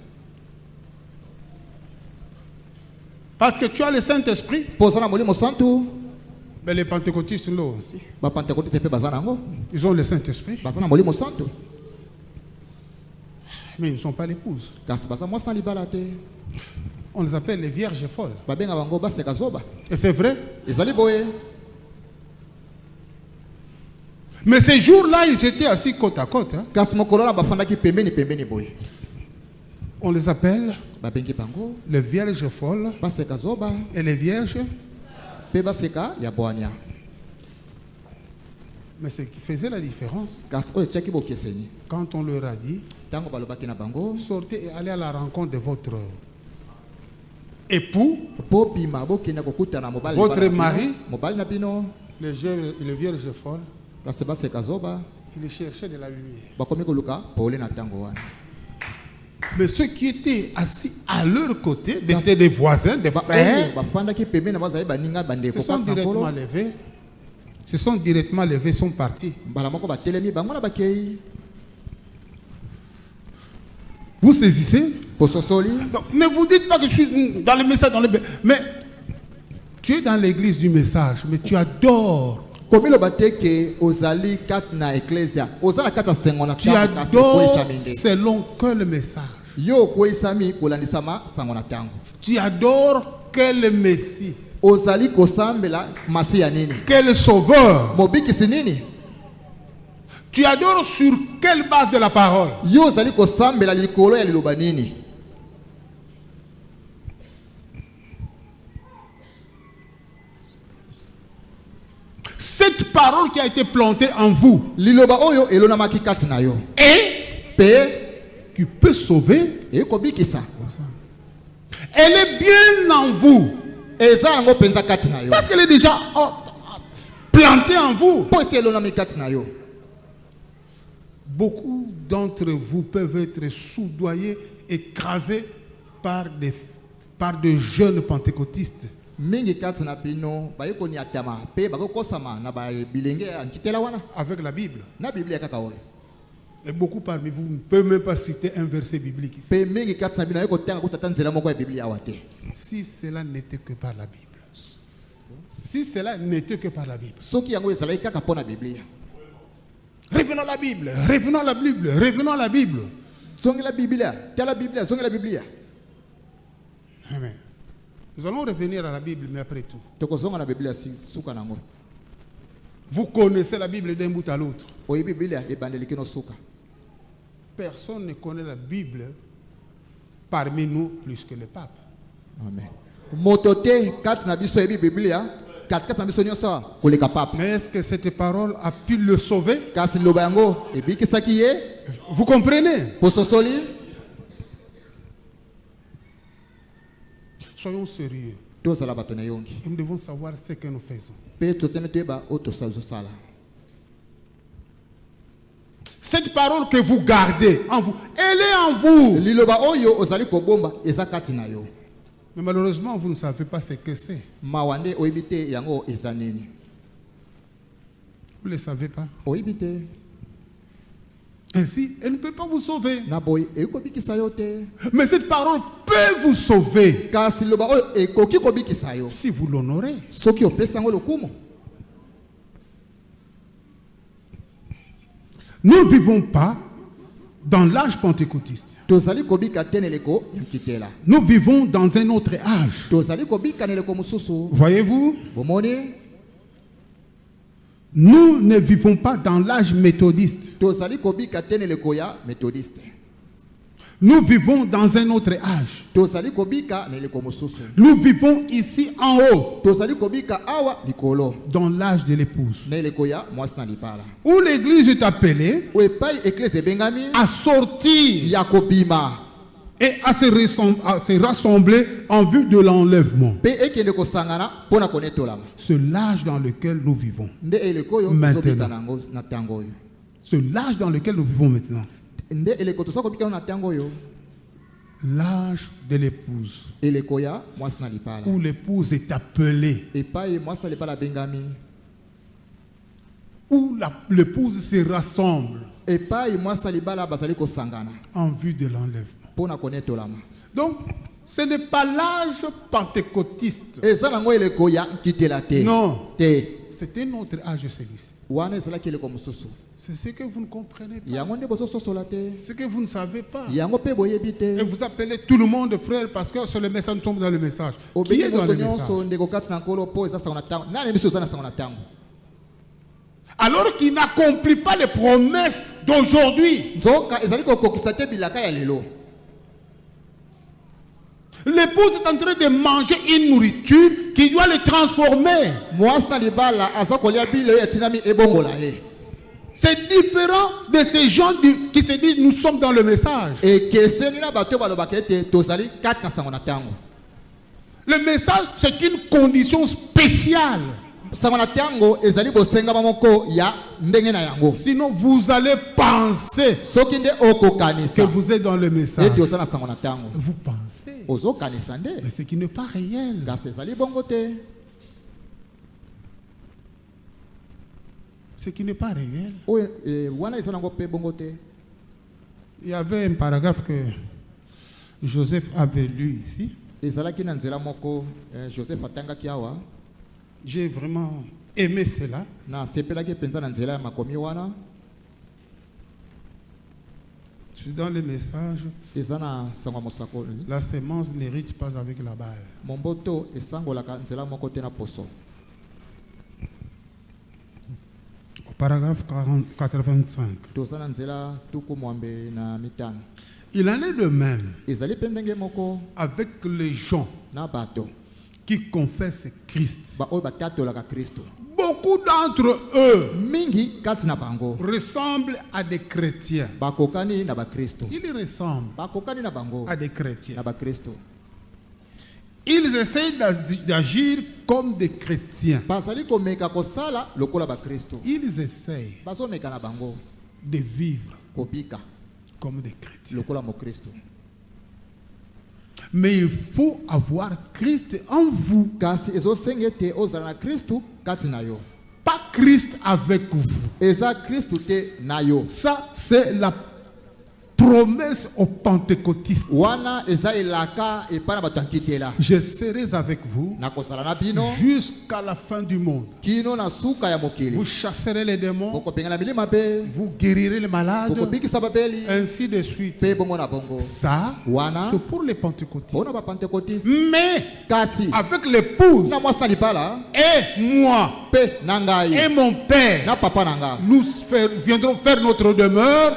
Parce que tu as le Saint-Esprit. Poza na molimo santu. Mais les pentecôtistes l'ont aussi. Ba pentecote pe bazana ngo. Ils ont le Saint-Esprit. Bazana molimo santu. Mais ils ne sont pas l'épouses. Kasi baza mwasi na libala te. On les appelle les vierges folles. Babenga bango baseka zoba. Et c'est vrai. Ezali boye. Mais ces jours-là, ils étaient assis côte à côte. Hein. Kasi mokolo na bafandaki pembeni boye. On les appelle Babengi bango les vierges folles baseka zoba. et les vierges. Pe baseka ya boania. Mais ce qui faisait la différence, Kasi oyo tiaki bokeseni. quand on leur a dit, Tango balobaki na bango. sortez et allez à la rencontre de votre époux, Po bima bokenda kokutana mobali. Votre libala na mari? bino. Mobali na bino. les vierges folles, Kasi baseka zoba. ils cherchaient de la lumière. Bakomi koluka pole na tango wana. Mais ceux qui étaient assis à leur côté, étaient des voisins, des frères, Bafandaki pembeni na bazali baninga bandeko se sont kaka directement nkolo. levés, sont partis. Mbala moko batelemi bango na bakei. Vous saisissez? Pososoli. Donc, ne vous dites pas que je suis dans le message, mais tu es dans l'église du message, mais tu adores. Komi lo bateke ozali kat na ecclesia. Ozala kata sengona Tu tango kasi adores koisaminde. selon quel message. Yo koisami kolandisama sangona tango. Tu adores quel Messie, Ozali kosambela masi ya nini? quel sauveur. Mobikisi nini? Tu adores sur quelle base de la parole. Yo ozali kosambela likolo ya liloba nini? Cette parole qui a été plantée en vous Liloba oyo elonamaki kati na yo. et Pe qui peut sauver, ekobikisa. elle est bien en vous. Eza yango penza kati na yo. Parce qu'elle est déjà plantée en vous. Po esi elonami kati na yo. Beaucoup d'entre vous peuvent être soudoyés, écrasés par des jeunes pentecôtistes. Mingi kati na bino bayekoni atama pe bakokosama na ba bilenge ankitela wana Avec la Bible. na Biblia kaka oyo. Et beaucoup parmi vous ne peuvent même pas citer un verset biblique ici. Pe mingi kati na bino ayeko tanga kutata nzela moko ya Biblia awa te. Si cela n'était que par la Bible. Si cela n'était que par la Bible. Soki yango ezalaki kaka mpo na Biblia. Revenons à la Bible, revenons à la Bible, revenons à la Bible. Zongela Biblia, tala Biblia, zongela Biblia. Amen. Nous allons revenir à la Bible, mais après tout. Tokozonga na Biblia si suka nango. Vous connaissez la Bible d'un bout à l'autre. Oyi Biblia ebandeliki no suka. Personne ne connaît la Bible parmi nous plus que le pape. Amen. Motote kati na biso ebi Biblia, kati na biso nyonso koleka papa. Mais est-ce que cette parole a pu le sauver? Kasi loba yango ebikisaki ye. Vous comprenez? Pososoli. Soyons sérieux. Tozala bato na yongi. Et nous devons savoir ce que nous faisons. Pe tozeme toyeba oyo tosala. Cette parole que vous gardez en vous, elle est en vous. Liloba oyo ozali kobomba eza kati na yo. Mais malheureusement, vous ne savez pas ce que c'est. Mawande oibite yango ezanini. Vous ne le savez pas. Oibite. Ainsi, elle ne peut pas vous sauver. Na boy ekobikisa yo te. Mais cette parole peut vous sauver Kasi loba oyo ekoki kobikisa yo. si vous l'honorez. Soki opesa ngo lokumu. Nous ne vivons pas dans l'âge pentecôtiste. Tozali kobika teneleko yankitela. Nous vivons dans un autre âge. Tozali kobika neleko mususu. Voyez-vous, Bomoni. nous ne vivons pas dans l'âge méthodiste. Tozali kobika teneleko ya méthodiste. Nous vivons dans un autre âge. Tozali kobika neleko mususu. Nous vivons ici en haut, Tozali kobika awa likolo. dans l'âge de l'épouse, Neleko ya mwasi na lipala. où l'église est appelée Oepai église bengami à sortir ya kobima. et à se rassembler en vue de l'enlèvement. Pe ekende kosangana pona konetolama. C'est l'âge dans lequel nous vivons. Nde eleko yo Maintenant. tozobika nango na tango yo. C'est l'âge dans lequel nous vivons maintenant. Nde eleko tosa kobika na tango yo. L'âge de l'épouse, Eleko ya mwasi na lipala. où l'épouse est appelée, Epai mwasi na lipala bengami. où l'épouse se rassemble Epai mwasi na libala bazali kosangana en vue de l'enlèvement. pona konetolama. Donc, ce n'est pas l'âge pentecôtiste. Eza nango eleko ya kitela te. Non, Te. c'est un autre âge celui-ci. Wana ezalaki eleko mosusu. C'est ce que vous ne comprenez pas. Yango nde bozososola te. Ce que vous ne savez pas. Yango pe boyebi Et te. vous appelez tout le monde frère parce que c'est le message, nous sommes dans le message. Qui Obengi est dans moto le nyonso message? ndeko kati na nkolo po eza sango na tango. Nani biso eza na sango na tango. Alors qu'il n'accomplit pas les promesses d'aujourd'hui. Nzoka ezali kokokisa te bilaka ya lelo. L'épouse est en train de manger une nourriture qui doit le transformer. Mwasi na libala aza kolia bilo ya tinami ebongola ye. C'est différent de ces gens qui se disent nous sommes dans le message. Ekeseni na bato balobaka ete tozali kati na sango na tango. Le message, c'est une condition spéciale. Sango na tango ezali bosengama moko ya ndenge na yango. Sinon, vous allez penser Soki nde que okokanisa vous êtes dans le message. ete oza na sango na tango. Vous pensez. Ozokanisa nde. Mais ce qui n'est pas réel. Kasi ezali bongo te. Ce qui n'est pas réel. Oyo wana eza nango pe bongo te. Il y avait un paragraphe que Joseph avait lu ici. Ezalaki na nzela moko Joseph atangaki awa. J'ai vraiment aimé cela. Na sepelaki penza na nzela ya makomi wana. C'est dans le message. Eza na sango mosakoli. La sémence n'hérite pas avec la balle. Momboto esangolaka nzela moko te na poso. Au paragraphe 85. Toza na nzela tuku mwambe na mitano. Il en est de même Ezali pe ndenge moko avec les gens na bato qui confessent Christ. ba oyo batatolaka Kristo. Beaucoup d'entre eux Mingi kati na bango ressemblent à des chrétiens. bakokani na bakristo. Ils ressemblent Bakokani na bango à des chrétiens. na bakristo. Ils essayent d'agir comme des chrétiens. Bazali komeka kosala lokola bakristo. Ils essayent Bazomeka na bango de vivre kobika comme des chrétiens. lokola mokristo. Mais il faut avoir Christ en vous. Kasi ezosenga ete ozala na Kristo kati na yo. Pas Christ avec vous. Eza Kristo te na yo. Ça, c'est la promesse aux pentecôtistes. Wana eza elaka epana bato ankitela. Je serai avec vous Nakosala na bino jusqu'à la fin du monde. kino na suka ya mokili. Vous chasserez les démons, Bokopengela milima pe. vous guérirez les malades, Bokobikisa babeli. ainsi de suite. Pe bongo na bongo. Ça, Wana c'est pour les pentecôtistes. bona ba pentecôtiste. Mais Kasi avec l'épouse na mwasi na lipala et moi pe na et ngai mon père, na papa na nga. nous viendrons faire notre demeure.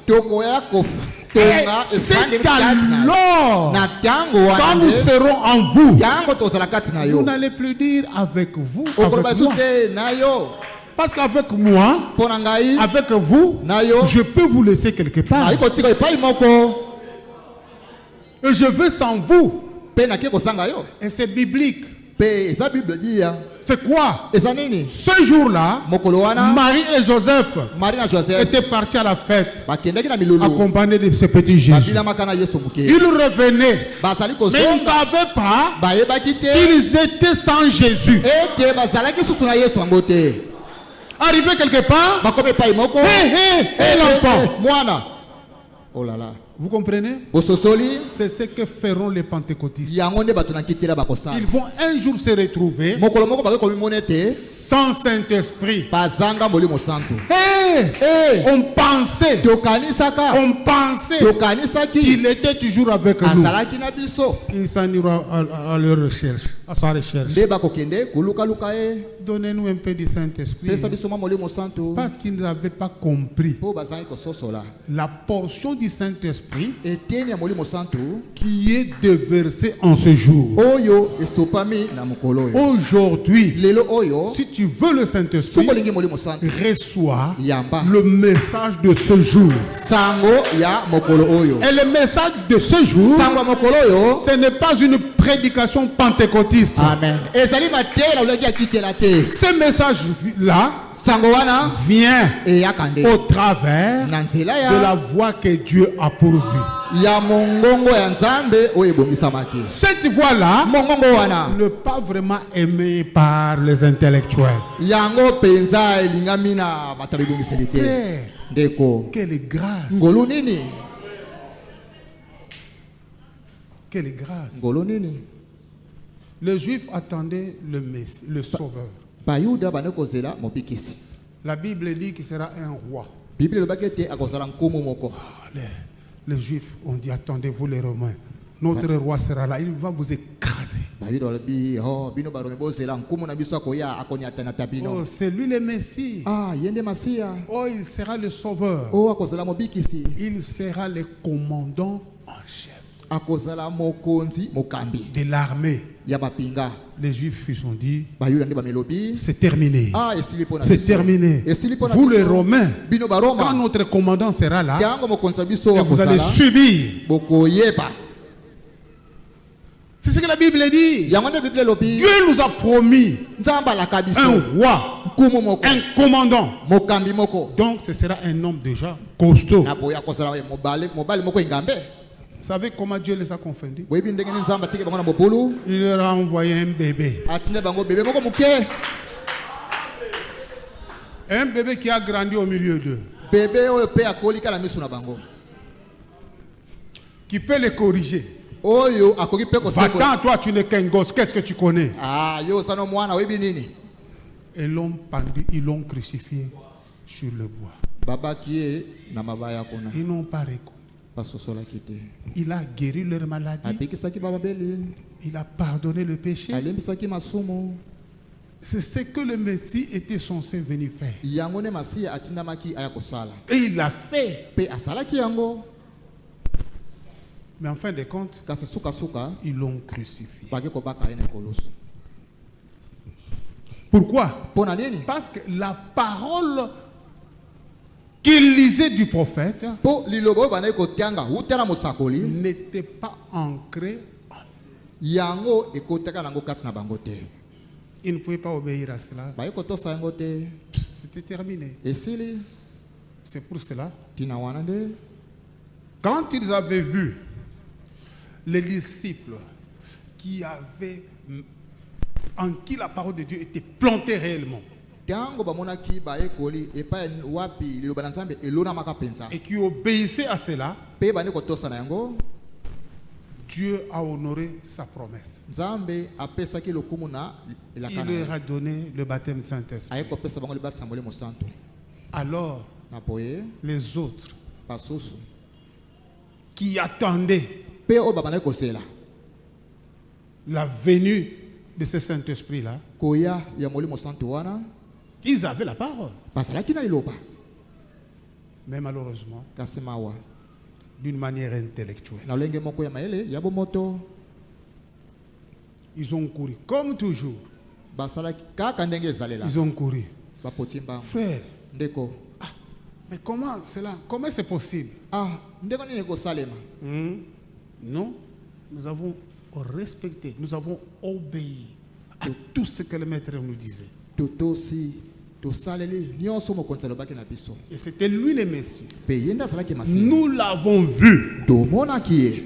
Tokoya Et kotonga c'est efande kati na. alors, Na tango quand wana nous serons en vous, tango tozala kati na vous yo. n'allez plus dire avec vous, Okoloba avec moi. te na yo. Parce qu'avec moi, Pona ngai avec vous, na yo. je peux vous laisser quelque part. Aiko tika epai moko. Et je veux sans vous. Pe na ke kosanga yo. Et c'est biblique. Pe eza Bible dit ya. C'est quoi? Eza nini? Ce jour-là, Mokolo wana Marie et Joseph Marie na Joseph étaient partis à la fête, bakendaki na milulu. accompagnés de ce petit Jésus. Babila makana Yesu muke. Ils revenaient, Bazali mais ils ne kozonga. savaient pas Bayebaki te. qu'ils étaient sans Jésus. Ete bazalaki susu na Yesu yango te. Arrivé quelque part, Bakomi epai moko. hé, l'enfant. Mwana. Oh là là. Vous comprenez? Bososoli. C'est ce que feront les pentecôtistes. Yango nde bato na kitela bakosala. Ils vont un jour se retrouver Mokolo moko bako komi monete. sans Saint-Esprit. Bazanga molimo santo. On pensait Tokanisaka. Tokanisaki. qu'il était toujours avec nous. Azalaki na biso. Ils s'en iront à leur recherche, à sa recherche. Nde bakokende koluka luka e. Donnez-nous un peu du Saint-Esprit. Pesa biso mwa molimo santo. Parce qu'ils n'avaient pas compris Po bazangi kososola. la portion du Saint-Esprit Eteni ya molimo santo. qui est déversée en ce jour. Oyo esopami na mokolo oyo. Aujourd'hui, Lelo oyo. si tu veux le Saint-Esprit, Sokolingi molimo santo. reçois Yamba. le message de ce jour. Sango ya mokolo oyo. Et le message de ce jour, Sango ya mokolo oyo. ce n'est pas une prédication pentecôtiste. Amen. Ezali matela ulengi akitela te. Ce message-là Sango wana vient eyakande. au travers Na nzela de ya la voix que Dieu a pourvue. ya mongongo ya Nzambe oyo ebongisamaki. Cette voix-là Mongongo wana n'est pas vraiment aimée par les intellectuels. yango penza elingami na bato ebongiseli te. Frère, Ndeko. quelle grâce! Ngolu nini? Quelle grâce! Ngolu nini? Les Juifs attendaient le Messie, le Sauveur. Bayuda bane kozela mobikisi. La Bible dit qu'il sera un roi. Bible elobaki ete akozala nkumu moko. Les Juifs ont dit, attendez-vous les Romains. Notre roi sera là, il va vous écraser. Bayuda balobi oh bino barome bozela nkumu na biso akoya akoniatana tabino. Oh, c'est lui le Messie. Ah yende masia. Oh, il sera le Sauveur. Oh akozala mobikisi. Il sera le commandant en chef Akozala mokonzi mokambi de l'armée. ya bapinga. Les Juifs ils ont dit, Bayuda nde bamelobi. c'est terminé. Ah esili pona C'est biso. terminé. Esili pona Vous biso. les Romains, Bino quand baroma. notre commandant sera là, Tango mokonzi ya biso et vous allez akozala. subir. Bokoyeba. C'est ce que la Bible dit. Yango nde Bible elobi. Dieu nous a promis Nzambe alaka biso. un roi, Nkumu moko. un commandant. Mokambi moko. Donc ce sera un homme déjà costaud. Na boya kozala mobali moko engambe. Vous savez comment Dieu les a confondus? Boyebi ndenge nini Nzambe atiki bango na mobulu. Il leur a envoyé un bébé. Atinde bango bebe moko muke. Un bébé qui a grandi au milieu d'eux. Bebe oyo pe akolika na misu na bango. Qui peut les corriger. Oyo akoki pe koseko. Va-t'en, toi tu n'es qu'un gosse. Qu'est-ce que tu connais? Ah yo sano mwana oyebi nini? Et l'ont pendu, ils l'ont crucifié sur le bois. Baba kie na mabaya kona. Ils n'ont pas reconnu. Basosola kite. Il a guéri leur maladie. Apikisaki baba beli. Il a pardonné le péché. Alembisaki masumu. C'est ce que le Messie était censé venir faire. Yango ne masi atindamaki aya kosala. Et il l'a fait. Pe asalaki yango. Mais en fin de compte, Kasi suka suka. ils l'ont crucifié. Baki kobaka ene koloso. Pourquoi? Pona nini? Parce que la parole qu'il lisait du prophète Po lilobo bana kotianga utana musakoli. n'était pas ancrée en Yango ekotaka nango kati na bango te. il ne pouvait pas obéir à cela. Ba ekotosa yango te. C'était terminé. Esili C'est pour cela. tina wana nde. Quand ils avaient vu les disciples en qui la parole de Dieu était plantée réellement Tango bamonaki ba ekoli epa wapi liloba na Nzambe elonamaka penza. et qui obéissaient à cela, Pe bana kotosa na yango. Dieu a honoré sa promesse. Nzambe apesaki lokumu na Il elakana. leur a donné le baptême du Saint-Esprit. Ayeko pesa bango libasa sambole mosanto. Alors, Na boye les autres basusu. qui attendaient Pe o babana kosela. la venue de ce Saint-Esprit-là, Koya ya molimo santo wana. ils avaient la parole. Basalaki na liloba. Mais malheureusement, Kasi mawa. d'une manière intellectuelle, Na lenge moko ya maele ya bomoto. ils ont couru. Comme toujours, Basalaki kaka ndenge ezalela. ils ont couru. Bapotimba. Frère, Ndeko. mais comment cela? Comment c'est possible? Ah, ndeko nini kosalema? Non, nous avons respecté, nous avons obéi à tout ce que le maître nous disait. totosi tosaleli nyonso mokonzi alobaki na biso Et c'était lui le Messie. mpe ye nde azalaki masini Nous l'avons vu. tomonaki ye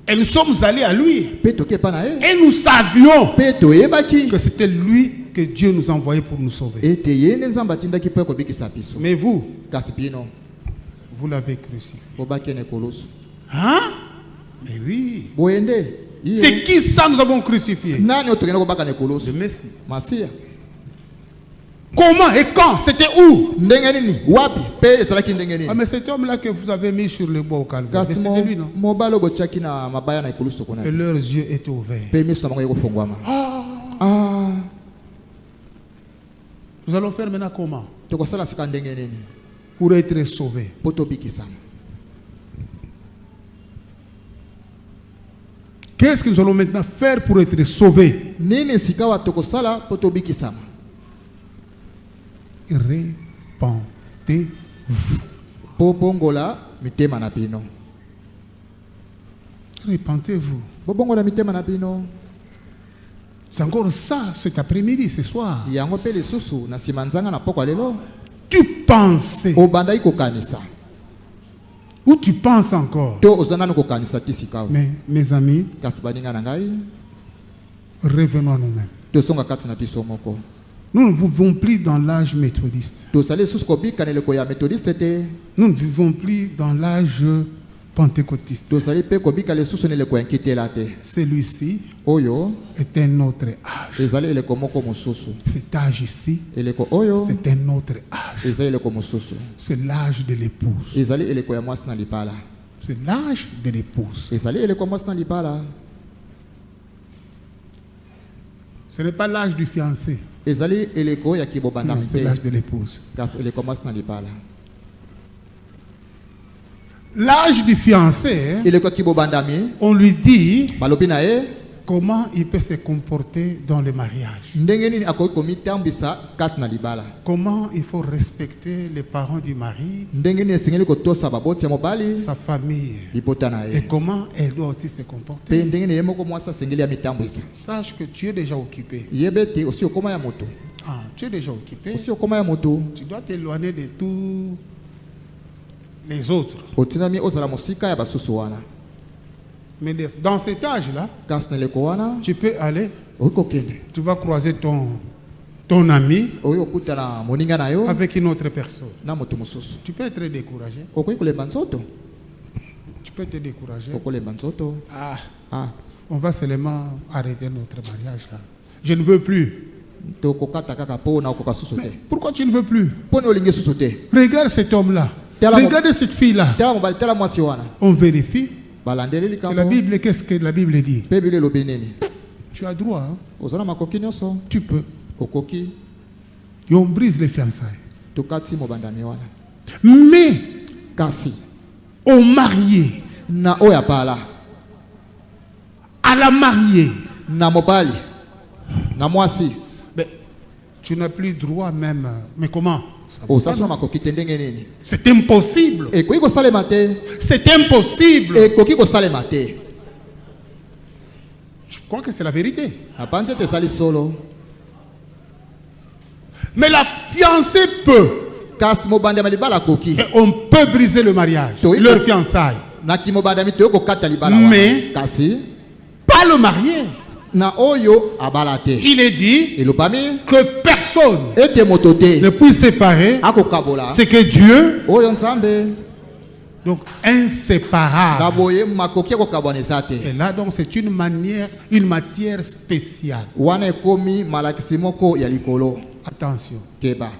Et nous sommes allés à lui. mpe toke epa na ye Et nous savions mpe toyebaki que c'était lui que Dieu nous envoyait pour nous sauver. ete ye nde nzambe atindaki mpo ekobikisa biso Mais vous, kasi bino vous l'avez crucifié. bobaki na ekoloso Hein? Mais oui. boye nde C'est qui ça nous avons crucifié? nani oyo tokende kobaka na ekoloso Le Messie. masiya Comment et quand? C'était où? ndenge nini wapi mpe ezalaki ndenge nini Ah, mais cet homme-là que vous avez mis sur le bois au calvaire, mais kasi c'était lui, non? mobali oyo botiaki na mabaya na ekoloso kuna Et leurs yeux étaient ouverts. mpe miso na bango ekofungwama Ah, nous allons faire maintenant comment? tokosala sika ndenge nini Pour être sauvés. mpo tobikisama Qu'est-ce que nous allons maintenant faire pour être sauvés? nini sika wa tokosala mpo tobikisama Repentez-vous. mpo bongola mitema na bino Repentez-vous. bobongola mitema na bino C'est encore ça cet après-midi, ce soir. yango mpe lisusu na nsima nzanga na pokwa lelo Tu pensais, obandaki kokanisa ou tu penses encore. to oza nanu kokanisa ti sika oyo Mais mes amis, kasi baninga na ngai revenons à nous-mêmes. tosonga kati na biso moko Nous ne vivons plus dans l'âge méthodiste. tozali lisusu kobika na eleko ya methodiste te Nous ne vivons plus dans l'âge pentecôtiste. tozali mpe kobika lisusu na eleko ya nkitela te Celui-ci oyo est un autre âge. ezali eleko moko mosusu Cet âge ici, eleko oyo c'est un autre âge. ezali eleko mosusu C'est l'âge de l'épouse. ezali eleko ya mwasi na libala C'est l'âge de l'épouse. ezali eleko ya mwasi na libala Ce n'est pas l'âge du fiancé. ezali eleko ya Non, kibobandami c'est te l'âge de l'épouse. kasi eleko ya mwasi na libala L'âge du fiancé, eleko ya kibobandami on lui dit balobi na ye comment il peut se comporter dans le mariage. ndenge nini akoki komitambwisa kati na libala Comment il faut respecter les parents du mari, ndenge nini esengeli kotosa baboti ya mobali sa famille. libota na Et ye comment elle doit aussi se mpe comporter. ndenge nini ye moko mwasi asengeli ya mitambwisa Sache que tu es déjà occupé. yeba ete osi okóma ya moto Ah, tu es déjà occupé. osi okóma ya moto Tu dois t'éloigner de tous les autres. otinami ozala mosika ya basusu wana Mais dans cet âge-là, kasi na eleko wana tu peux aller, okoki kokende tu vas croiser ton ami oyo okutana moninga na yo avec une autre personne. na moto mosusu Tu peux être découragé. okoki kolemba nzoto Tu peux te décourager. okolemba nzoto Ah, on va seulement arrêter notre mariage là. Je ne veux plus. tokokata kaka mpo na okoka susu Mais te pourquoi tu ne veux plus? mpo na olingi susu te Regarde cet homme-là. Tala- Regarde cette fille-là. tala mobali tala mwasi wana On vérifie. balandeli Et la likambo Bible, qu'est-ce que la Bible dit? mpe bili elobi nini Tu as droit. Hein? oza na makoki nyonso Tu peux. okoki Et on brise les fiançailles. tokati mobandami wana Mais kasi au marié, na oyo apala à la mariée, na mobali na mwasi mais tu n'as plus droit même. Mais comment? osasu na makoki te ndenge nini C'est impossible. ekoki kosalema te C'est impossible. ekoki kosalema te Je crois que c'est la vérité. apandi ete ezali solo Mais la fiancée peut. kasi mobandami libala akoki Et on peut briser le mariage, Oui. leur fiançailles. naki mobandami toyo kokata libala Mais- wana kasi Pas le marié. na oyo abala te Il est dit elobami que personne ete moto te ne puisse séparer akokabola ce que Dieu, oyo nzambe donc na inséparable. boye makoki ekokabwana eza te Et là, donc, c'est une matière spéciale. wana ekomi malakisi moko ya likolo Attention. keba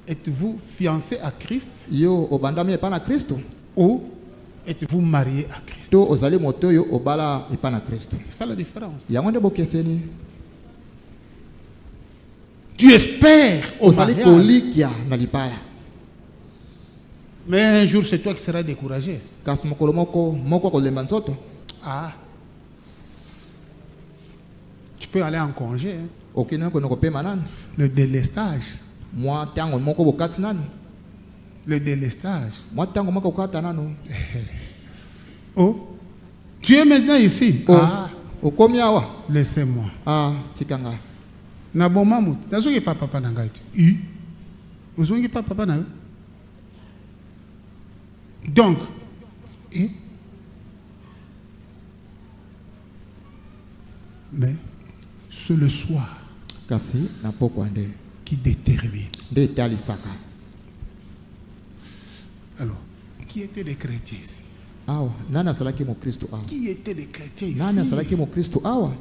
Êtes-vous fiancé à Christ yo obandami epa na kristo ou êtes-vous marié à Christ? to ozali moto oyo obala epa na kristo C'est ça la différence. yango nde bokeseni Tu espères au ozali mariage, kolikia na libala mais un jour c'est toi qui seras découragé. kasi mokolo moko akolemba nzoto Ah, tu peux aller en congé. Hein. okende kone kopema nanu Le délestage. mwa ntango moko bokati nanu Le délestage. mwa ntango moko okata nanu Oh, tu es maintenant ici. o Ah, okomi awa laissez-moi. tika nga Na bon mamout. Nazongi pas papa nangaiti. I. Ozongi pas papa na. Donc, mais c'est le soir kasi na poko ande qui détermine. nde talisaka. Alors, qui étaient les chrétiens ici? Awa nani asalaki mo Kristo awa? Qui étaient les chrétiens ici? Nani asalaki mo Kristo awa?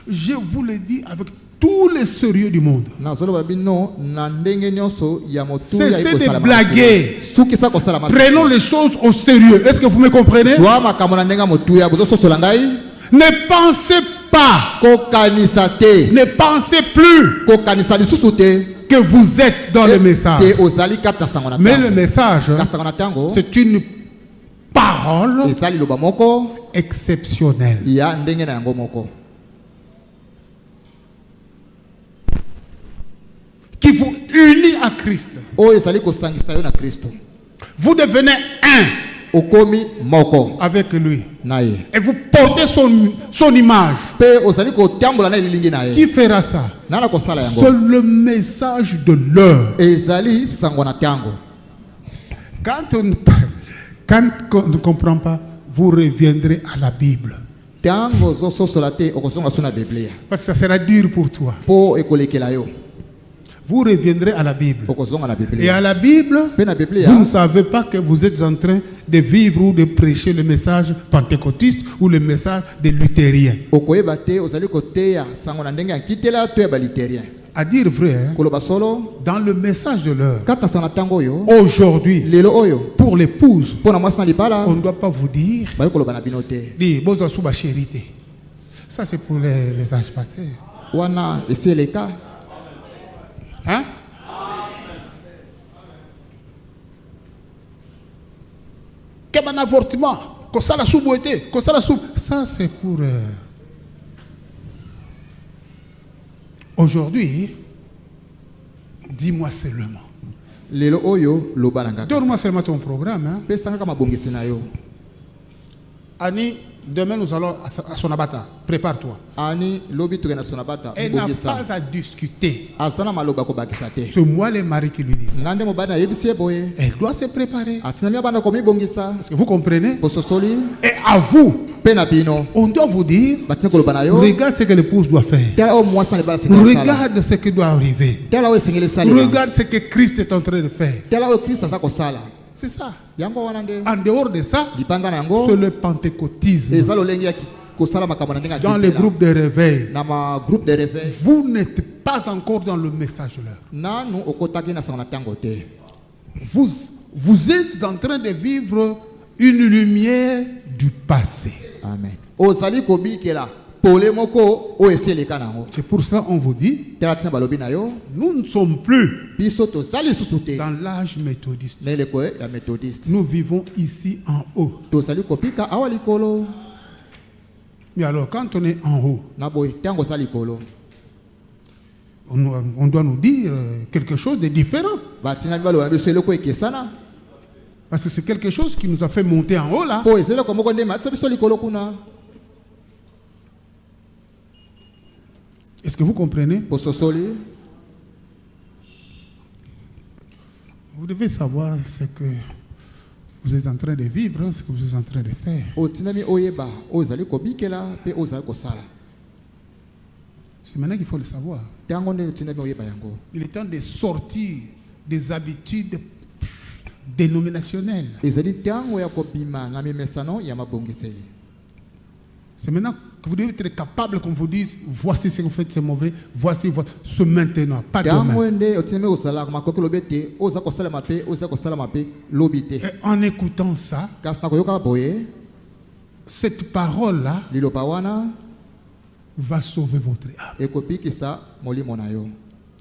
Je vous le dis avec tous les sérieux du monde. Nazoloba bino na ndenge nyonso ya motu ya Cessez iko de salama. blaguer. Suki sa ko salama. Prenons les choses au sérieux. Est-ce que vous me comprenez? Soa makambo na ndenga motu ya bozo sola ngai. Ne pensez pas, Kokanisa te. ne pensez plus Kokanisa lisusu te. que vous êtes dans le message. Te ozali kata sango na Mais tango. le message, Kasanga na tango. c'est une parole Ezali loba moko exceptionnelle ya ndenge na yango moko. qui vous unit à Christ. Oyo ezali kosangisa yo na Kristo. Vous devenez un Okomi moko avec lui. na ye. Et vous portez son image. Pe ozali kotambola na lilingi na Qui ye. fera ça? Nana kosala C'est yango. le message de l'heure. Ezali sango na tango. Quand on ne comprend pas, vous reviendrez à la Bible. Tango zo sosola te okosonga suna Biblia. Parce que ça sera dur pour toi. Po ekolekela yo. Vous reviendrez à la Bible. Okozonga na Et Biblia. à la Bible, Pe na Biblia. vous ne savez pas que vous êtes en train de vivre ou de prêcher le message pentecôtiste ou le message des luthériens. Okoyeba te ozali koteya sango na ndenge ya kitela to ya baliterien. À dire vrai, hein, Koloba solo dans le message de l'heure, kata sana tango yo. aujourd'hui, Lelo oyo. pour l'épouse, Pona mwasi na libala. on ne doit pas vous dire, Bayo koloba na bino te. dis, bozo suba chérité. Ça, c'est pour les âges passés. Wana esi eleka. Hein? Comme un avortement, que ça la sous-boité, que ça la sous. Ça, c'est pour. Aujourd'hui, dis-moi seulement. Lelo oyo loba na ngaka. Donne-moi seulement ton programme. Hein? Pe sanga kama bongisi na yo. Annie, demain nous allons à Sonabata. Prépare-toi. Ani lobi tukena sonabata Elle n'a bongisa. pas à discuter. Azana maloba ko bakisa te. C'est moi les maris qui lui disent. Ngande mo bana yebisi boye. Elle doit se préparer. Atina mi bana ko mi bongisa. Est-ce que vous comprenez? Pososoli Et à vous, pe na bino. on doit vous dire, Batina ko lobana yo. regarde ce que l'épouse doit faire. Tela o mwasa le bala sala. Regarde ce qui doit arriver. Tela o singele sala. Regarde ce que Christ est en train de faire. Tela o Kristo sa ko sala. C'est ça. Yango wana nde. En dehors de ça, Lipanga na yango. c'est le pentecôtisme. Ezalo lengi ya ko sala makambo na ndenga. Dans les groupes de réveil, na ma groupe de réveil. vous n'êtes pas encore dans le message là. Nanu okotaki na sanga na tango te. Vous êtes en train de vivre une lumière du passé. Amen. Ozali ko bikela. Pole moko o eseleka nango. C'est pour ça qu'on vous dit, Tela tina balobi na yo. nous ne sommes plus Biso to sali susute. dans l'âge méthodiste. Na ile ko ya méthodiste. Nous vivons ici en haut. To sali kopika awa likolo. Mais alors, quand on est en haut, Na boy tango sali likolo. on doit nous dire quelque chose de différent. Batina balo na biso eloko ekesana. Parce que c'est quelque chose qui nous a fait monter en haut là. Po ezelo ko moko ndema tsa biso likolo kuna. Est-ce que vous comprenez? Po sosoli. Vous devez savoir ce que vous êtes en train de vivre, ce que vous êtes en train de faire. O tinami oyeba ozali ko bikela pe ozali ko sala. C'est maintenant qu'il faut le savoir. Tango nde tinami oyeba yango. Il est temps de sortir des habitudes dénominationnelles. Ezali tango ya ko bima na memesano ya mabongiseli. C'est maintenant que vous devez être capable qu'on vous dise voici ce que vous faites, c'est mauvais, voici, ce maintenant, pas demain. Et en écoutant ça, cette parole-là va sauver votre âme.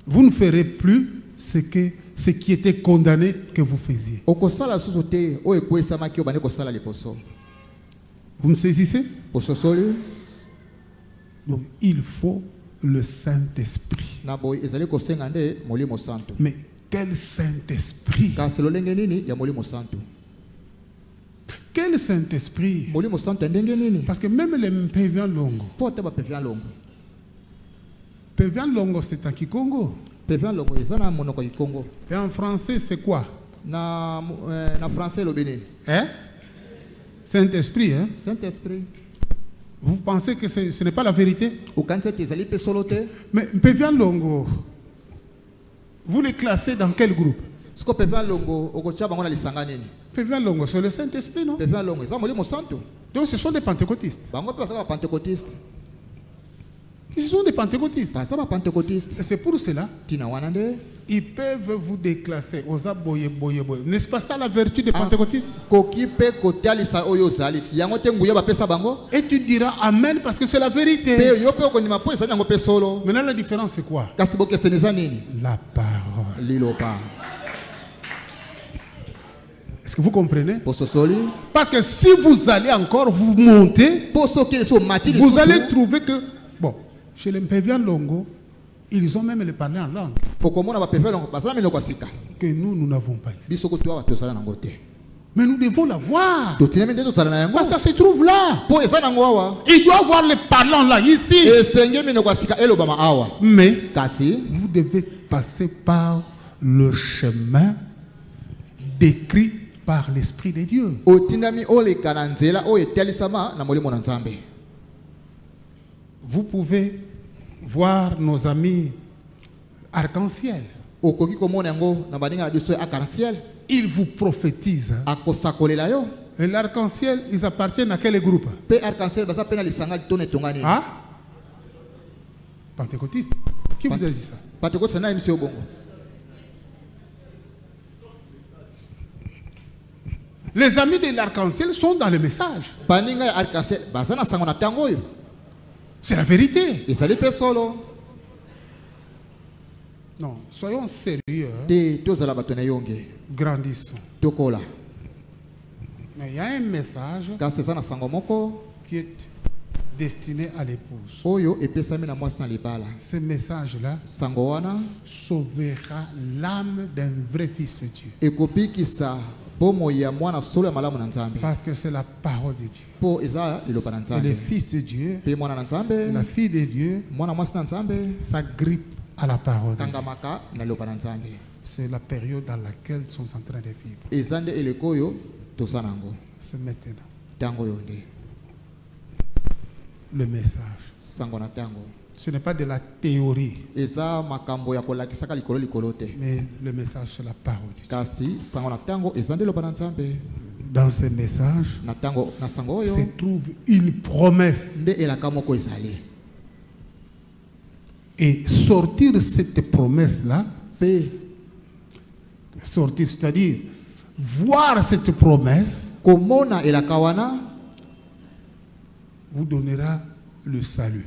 Vous ne ferez plus ce qui était condamné que vous faisiez. Vous me saisissez? Donc il faut le Saint-Esprit. Mais quel Saint-Esprit? Quel Saint-Esprit? Parce que même les péviens longs Pévian Longo, c'est en Kikongo. Pévian Longo, ezana monoko ya Congo. Et en français, c'est quoi? Na français le Bénin. Hein? Saint-Esprit, hein? Saint-Esprit. Vous pensez que ce n'est pas la vérité? Mais Pévian Longo, vous les classez dans quel groupe? Pévian Longo, c'est le Saint-Esprit, non? Donc ce sont des pentecôtistes. Ils sont des pentecôtistes. Et c'est pour cela ils peuvent vous déclasser aux aboye boye boye. N'est-ce pas ça la vertu des pentecôtistes? Et tu diras amen parce que c'est la vérité. Maintenant la différence c'est quoi? La parole. Est-ce que vous comprenez? Parce que si vous allez encore vous monter, vous allez trouver que, bon, chez les Pévian Longo, ils ont même le parler en langue que nous n'avons pas ici. Mais nous devons l'avoir. Parce que ça se trouve là. Il doit avoir le parlant là, ici. Mais vous devez passer par le chemin décrit par l'Esprit de Dieu. Vous pouvez voir nos amis arc-en-ciel. Ils vous prophétisent. Et l'arc-en-ciel, ils appartiennent à quel groupe? Ah? Pentecôtiste. Qui vous a dit ça? Les amis de l'arc-en-ciel sont dans le message. C'est la vérité. Non, soyons sérieux. Grandissons. Mais il y a un message qui est destiné à l'épouse. Ce message-là sauvera l'âme d'un vrai fils de Dieu. Parce que c'est la parole de Dieu. C'est le fils de Dieu, la fille de Dieu, s'agrippe à la parole de Dieu. C'est la période dans laquelle nous sommes en train de vivre. C'est maintenant. Le message. Ce n'est pas de la théorie. Mais le message, c'est la parole de Dieu. Dans ce message se trouve une promesse. Et sortir cette promesse-là, sortir, c'est-à-dire voir cette promesse, vous donnera le salut.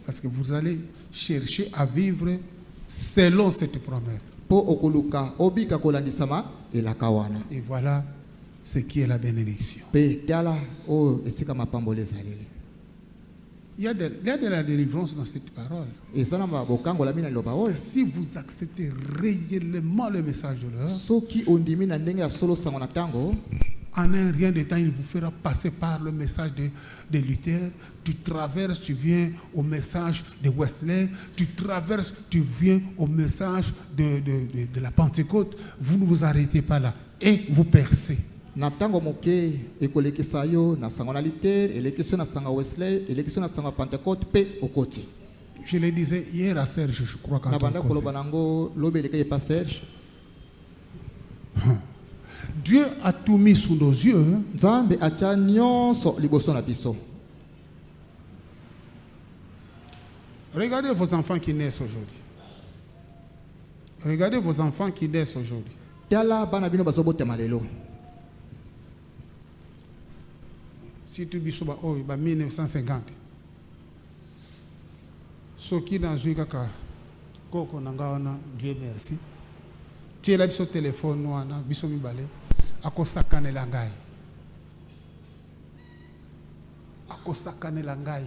Parce que vous allez chercher à vivre selon cette promesse. Et voilà ce qui est la bénédiction. Il y a de la délivrance dans cette parole. Si vous acceptez réellement le message de l'heure, en un rien de temps, il vous fera passer par le message de Luther. Tu traverses, tu viens au message de Wesley. Tu traverses, tu viens au message de la Pentecôte. Vous ne vous arrêtez pas là et vous percez. Je le disais hier à Serge, je crois, quand Dieu a tout mis sous nos yeux. Regardez vos enfants qui naissent aujourd'hui. Regardez vos enfants qui naissent aujourd'hui. Si tu dis 1950, ce qui dans le cas, Dieu merci. Tu es là sur le téléphone, biso mibale, akosakane langai. Akosakane langai.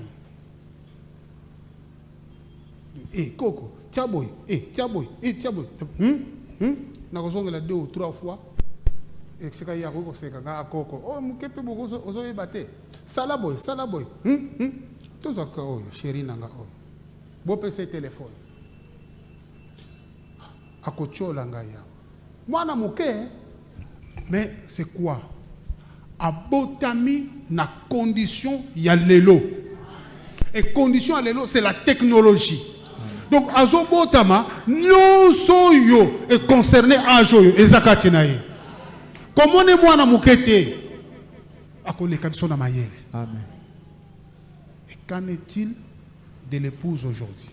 Eh, Coco, tiaboy, tiaboy. Nakosonga la 2 ou 3 fois. Et c'est quand il y a Coco, c'est quand Coco. Oh, mkepe beaucoup ozo ebate. Salaboy. Tout ça, chéri nanga. Bon PC téléphone. Akochola ngaya. Moi na moké. Mais c'est quoi? Abotami na condition ya lelo. Et condition ya lelo c'est la technologie. Donc azobotama nyonso yo est concerné à joyo ezakati na ye. Comment ne moi na moké akoleka biso na mayele. Amen. Et qu'en est-il de l'épouse aujourd'hui?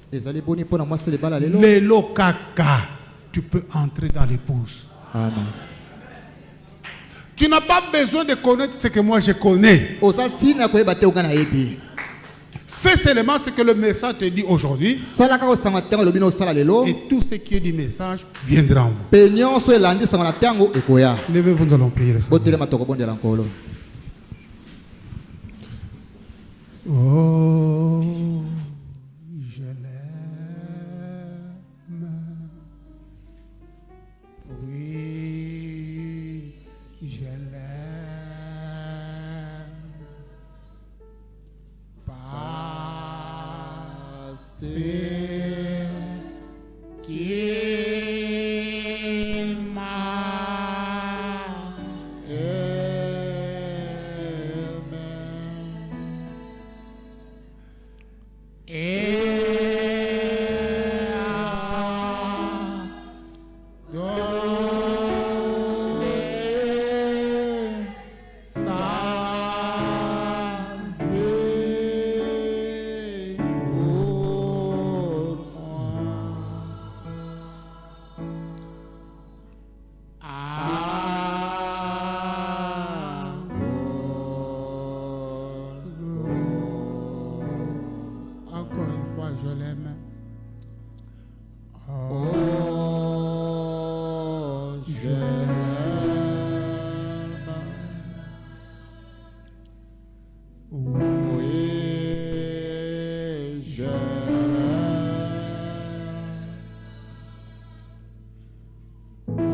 Lelo kaka, tu peux entrer dans l'épouse. Amen. Tu n'as pas besoin de connaître ce que moi je connais. Fais seulement ce que le message te dit aujourd'hui. Et tout ce qui est du message viendra en vous. Levez-vous, nous allons prier le Seigneur. Oh, je l'aime. Oui, je l'aime. Passez qu'il m'a aimé. Encore une fois, je l'aime. Oh, je l'aime. Oui, je l'aime. Parce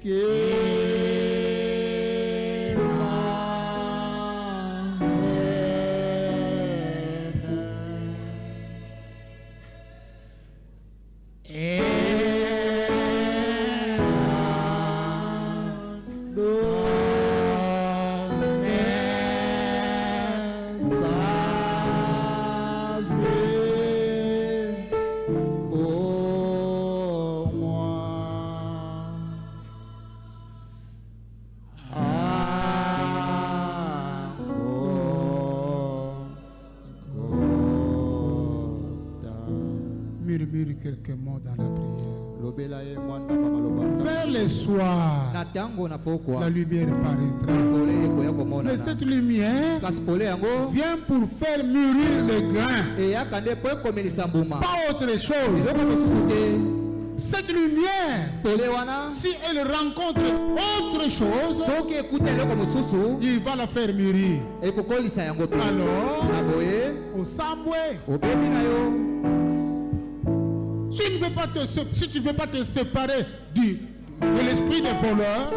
qu'il murmure quelques mots dans la prière. Vers le soir, la lumière paraîtra. Mais cette lumière vient pour faire mûrir les grains. Pas autre chose. Cette lumière, si elle rencontre autre chose, il va la faire mûrir. Alors, au Samboué, si tu ne veux pas te séparer de l'esprit des voleurs,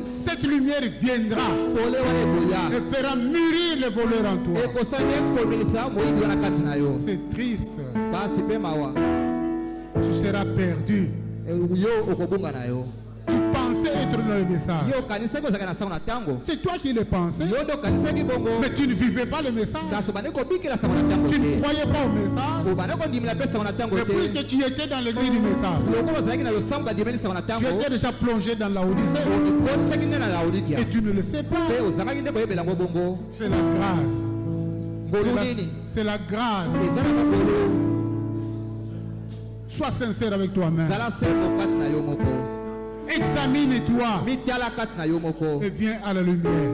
cette lumière viendra et fera mûrir les voleurs en toi. C'est triste. Tu seras perdu. Tu pensais être dans le message. C'est toi qui le pensais. Mais tu ne vivais pas le message. Tu ne croyais pas au message. Mais puisque tu étais dans l'église du message, tu étais déjà plongé dans la Odyssée. Et tu ne le sais pas. C'est la grâce. C'est la grâce. Sois sincère avec toi-même. Examine-toi et viens à la lumière.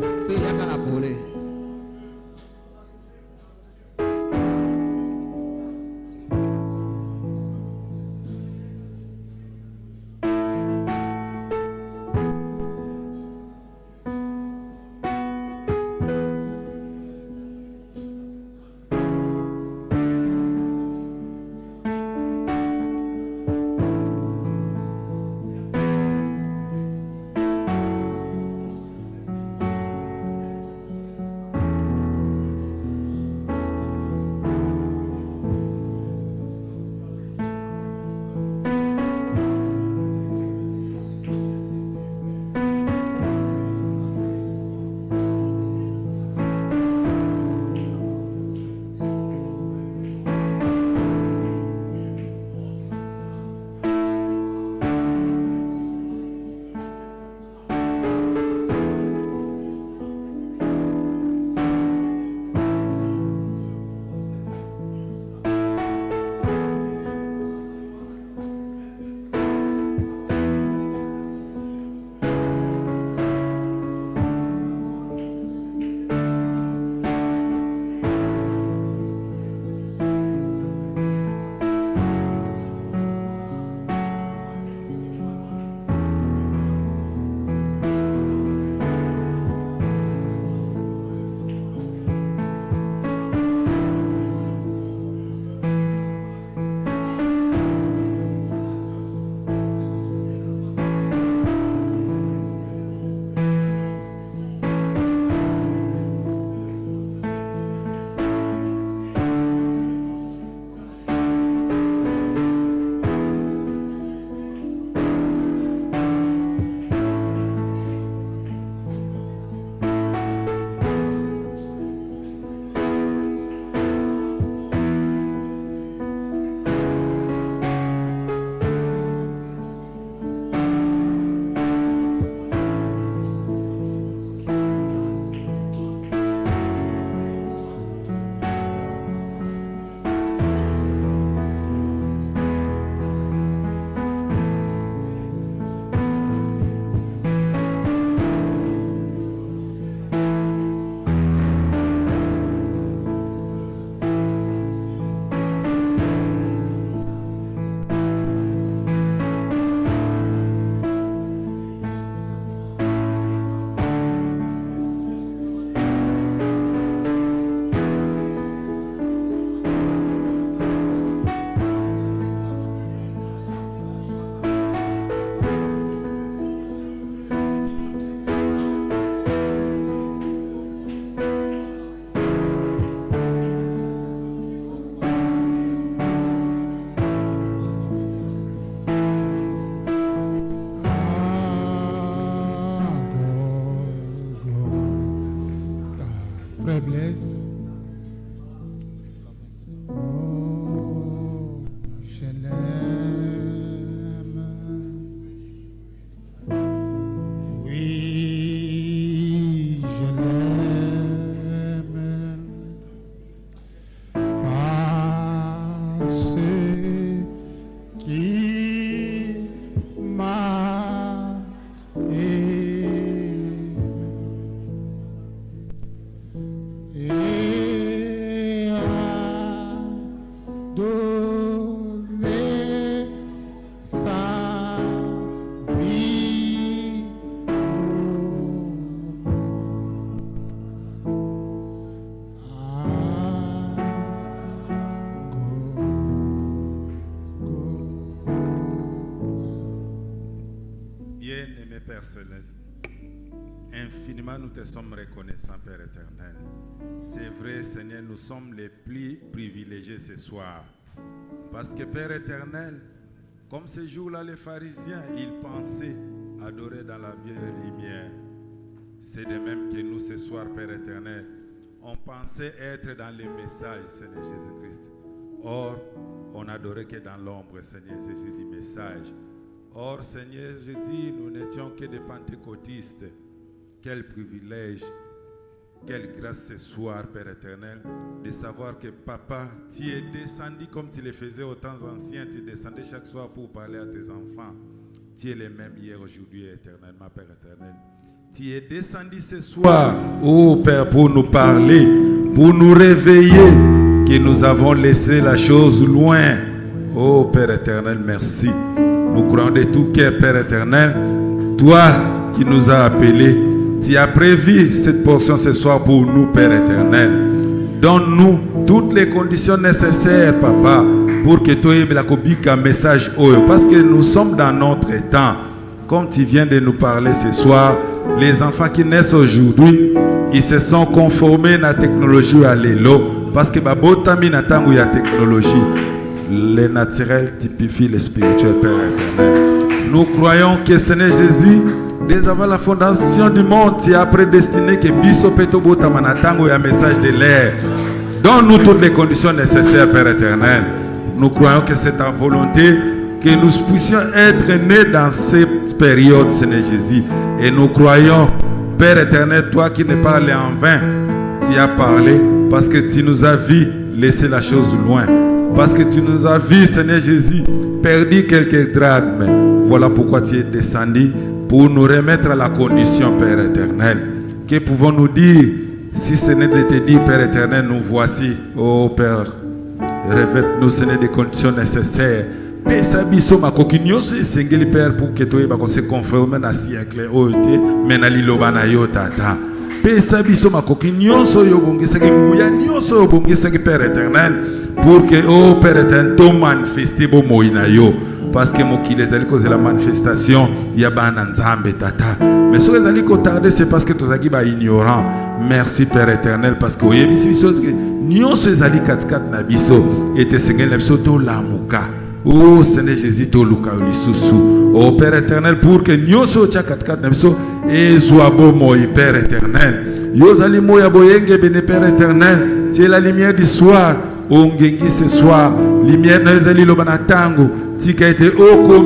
Oh, je l'aime. Oui, je l'aime. Parce qu'il m'a aimé et a donné sa vie Bien-aimé Père Céleste, infiniment nous te sommes reconnaissants, Père éternel. C'est vrai, Seigneur, nous sommes les plus privilégiés ce soir. Parce que, Père éternel, comme ce jour-là, les pharisiens, ils pensaient adorer dans la vieille lumière. C'est de même que nous, ce soir, Père éternel, on pensait être dans les messages, Seigneur Jésus-Christ. Or, on n'adorait que dans l'ombre, Seigneur Jésus, du message. Or, Seigneur Jésus, nous n'étions que des pentecôtistes. Quel privilège, quelle grâce ce soir, Père éternel, de savoir que Papa, tu es descendu comme tu le faisais aux temps anciens, tu descendais chaque soir pour parler à tes enfants. Tu es le même hier, aujourd'hui et éternellement, Père éternel. Tu es descendu ce soir, oh Père, pour nous parler, pour nous réveiller, que nous avons laissé la chose loin. Oh Père éternel, merci. Nous croyons de tout cœur, Père éternel, toi qui nous as appelés, tu as prévu cette portion ce soir pour nous, Père éternel. Donne-nous toutes les conditions nécessaires, Papa, pour que toi aies la cobique un message haut. Parce que nous sommes dans notre temps. Comme tu viens de nous parler ce soir, les enfants qui naissent aujourd'hui, ils se sont conformés à la technologie à l'élo. Parce que babotami na tangu ya technologie. Le naturel typifie le spirituel, Père éternel. Nous croyons que Seigneur Jésus, dès avant la fondation du monde, tu as prédestiné que Biso Peto Botama tango ya message de l'air. Donne-nous toutes les conditions nécessaires, Père éternel. Nous croyons que c'est ta volonté que nous puissions être nés dans cette période, Seigneur Jésus. Et nous croyons, Père éternel, toi qui ne parles en vain, tu as parlé parce que tu nous as vu laisser la chose loin. Parce que tu nous as vu, Seigneur Jésus, perdu quelques drachmes. Voilà pourquoi tu es descendu pour nous remettre à la condition, Père éternel. Que pouvons-nous dire si ce n'est de te dire, Père éternel, nous voici, oh Père, revête-nous, Seigneur, des conditions nécessaires. Pesa biso makoki nyonso esengeli Père pour que toi se conforme na siècle ote menali loba na yo tata. Pesa biso makoki nyonso yo bongisaki nguya nyonso yo bongisaki Père éternel pour que oh Père éternel to manifester bo moina yo parce que mokile ezali cause la manifestation ya bana nzambe tata. Mais so ezali ko tarder c'est parce que tozaki ba ignorant. Merci Père éternel parce que oyebisi biso nyonso ezali kat na biso et esengeli na biso to lamuka. Oh Seigneur Jésus, to luka lisusu. Oh Père éternel, pour que nyoso tchakatka nabiso et soit beau moi Père éternel. Yozali moya boyenge bene Père éternel. Tu es la lumière du soir. Ongengi ce soir, lumière nazali lobana tango. Tika été oko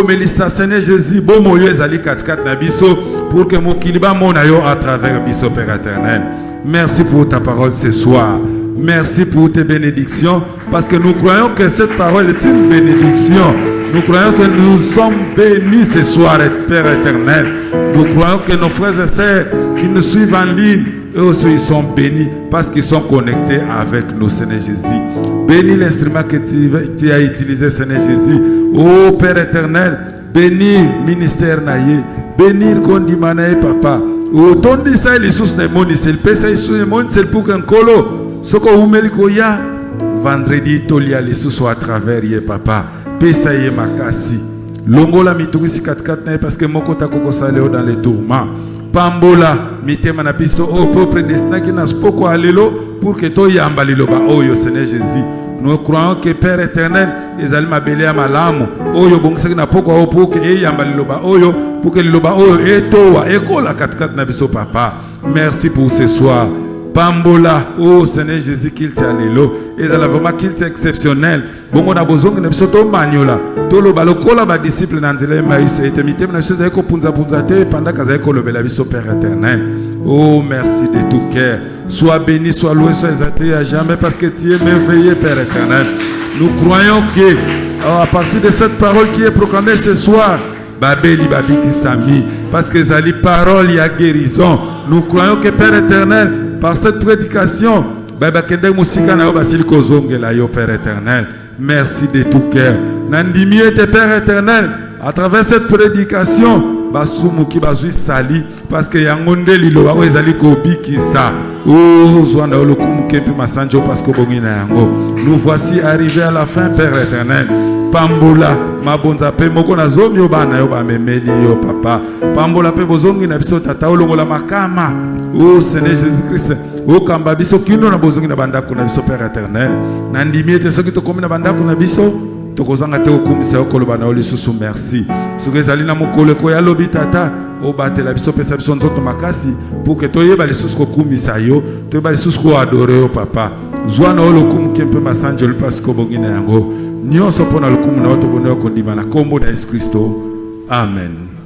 melissa Seigneur Jésus, beau moyo ezali katkat nabiso pour que mon kiliba monayo à travers biso Père éternel. Merci pour ta parole ce soir. Merci pour tes bénédictions, parce que nous croyons que cette parole est une bénédiction. Nous croyons que nous sommes bénis ce soir, Père éternel. Nous croyons que nos frères et sœurs qui nous suivent en ligne, eux aussi ils sont bénis parce qu'ils sont connectés avec nous, Seigneur Jésus. Bénis l'instrument que tu as utilisé, Seigneur Jésus. Oh Père éternel, bénis ministère naïe, bénis Kondimanaï, Papa. Oh ton disa les sous ne moni c'est le pesa sous le monde c'est pour qu'un colo. Soko umeliko ya vendredi tolia lisusu à travers ye papa pesa ye makasi longola mitugisi katikati parce que moko takoko saleo dans les tourments pambola mitema na biso au propre destin qui n'a spoko alelo pour que to yamba liloba oyo Seigneur Jésus. Nous croyons que Père éternel ezali mabele ya malamu oyo bongisa na poko au pour que yamba liloba oyo pour que liloba oyo etowa ekola katikati na biso papa. Merci pour ce soir. Pambola, oh Seigneur Jésus, qu'il t'a l'élo. Et ça vraiment qu'il t'a exceptionnel. Bon, on a besoin de nous maniola. Tout le balokola, ma disciple, Nanzele, Maïs, et Temite, mais je sais que Punza Punzate, pendant que Zeko le Belaviso Père éternel. Oh, merci de tout cœur. Sois béni, sois loué, sois exalté à jamais parce que tu es merveilleux, Père éternel. Nous croyons que, à partir de cette parole qui est proclamée ce soir, Babeli Babiki Sami, parce que Zali parole, il y a guérison. Nous croyons que Père éternel, par cette prédication, Baba Kende Musika na Basili Kozongela yo Père éternel. Merci de tout cœur. Nandimi était Père éternel, à travers cette prédication, Basumuki Bazui Sali, parce que Yangonde Lilo, Zali Kobi Kisa, oh Zwana Olokum Kepi Masanjo, parce que Bongina Yango. Nous voici arrivés à la fin, Père éternel. Pambola, mabonza pe moko na zomi yo bana yo ba memeli yo papa. Pambola pe bozongi na biso tata olongola makama. Oh Seigneur Jésus-Christ, oh kamba biso kino na bozongi na bandako na biso Père éternel. Na ndimi ete soki to komi na bandako na biso, to kozanga te okumisa okoloba na olisusu merci. Soki ezali na mokolo ko ya lobi tata, o batela biso pesa biso nzoto makasi pour que toyeba lisusu kokumisa yo, toyeba lisusu ko adorer yo papa. Zwana olokumu kempe masanjelo parce que bongina yango. Nyonso pona lokumu na oto boneo kondima na kombo na Yesu Kristo. Amen.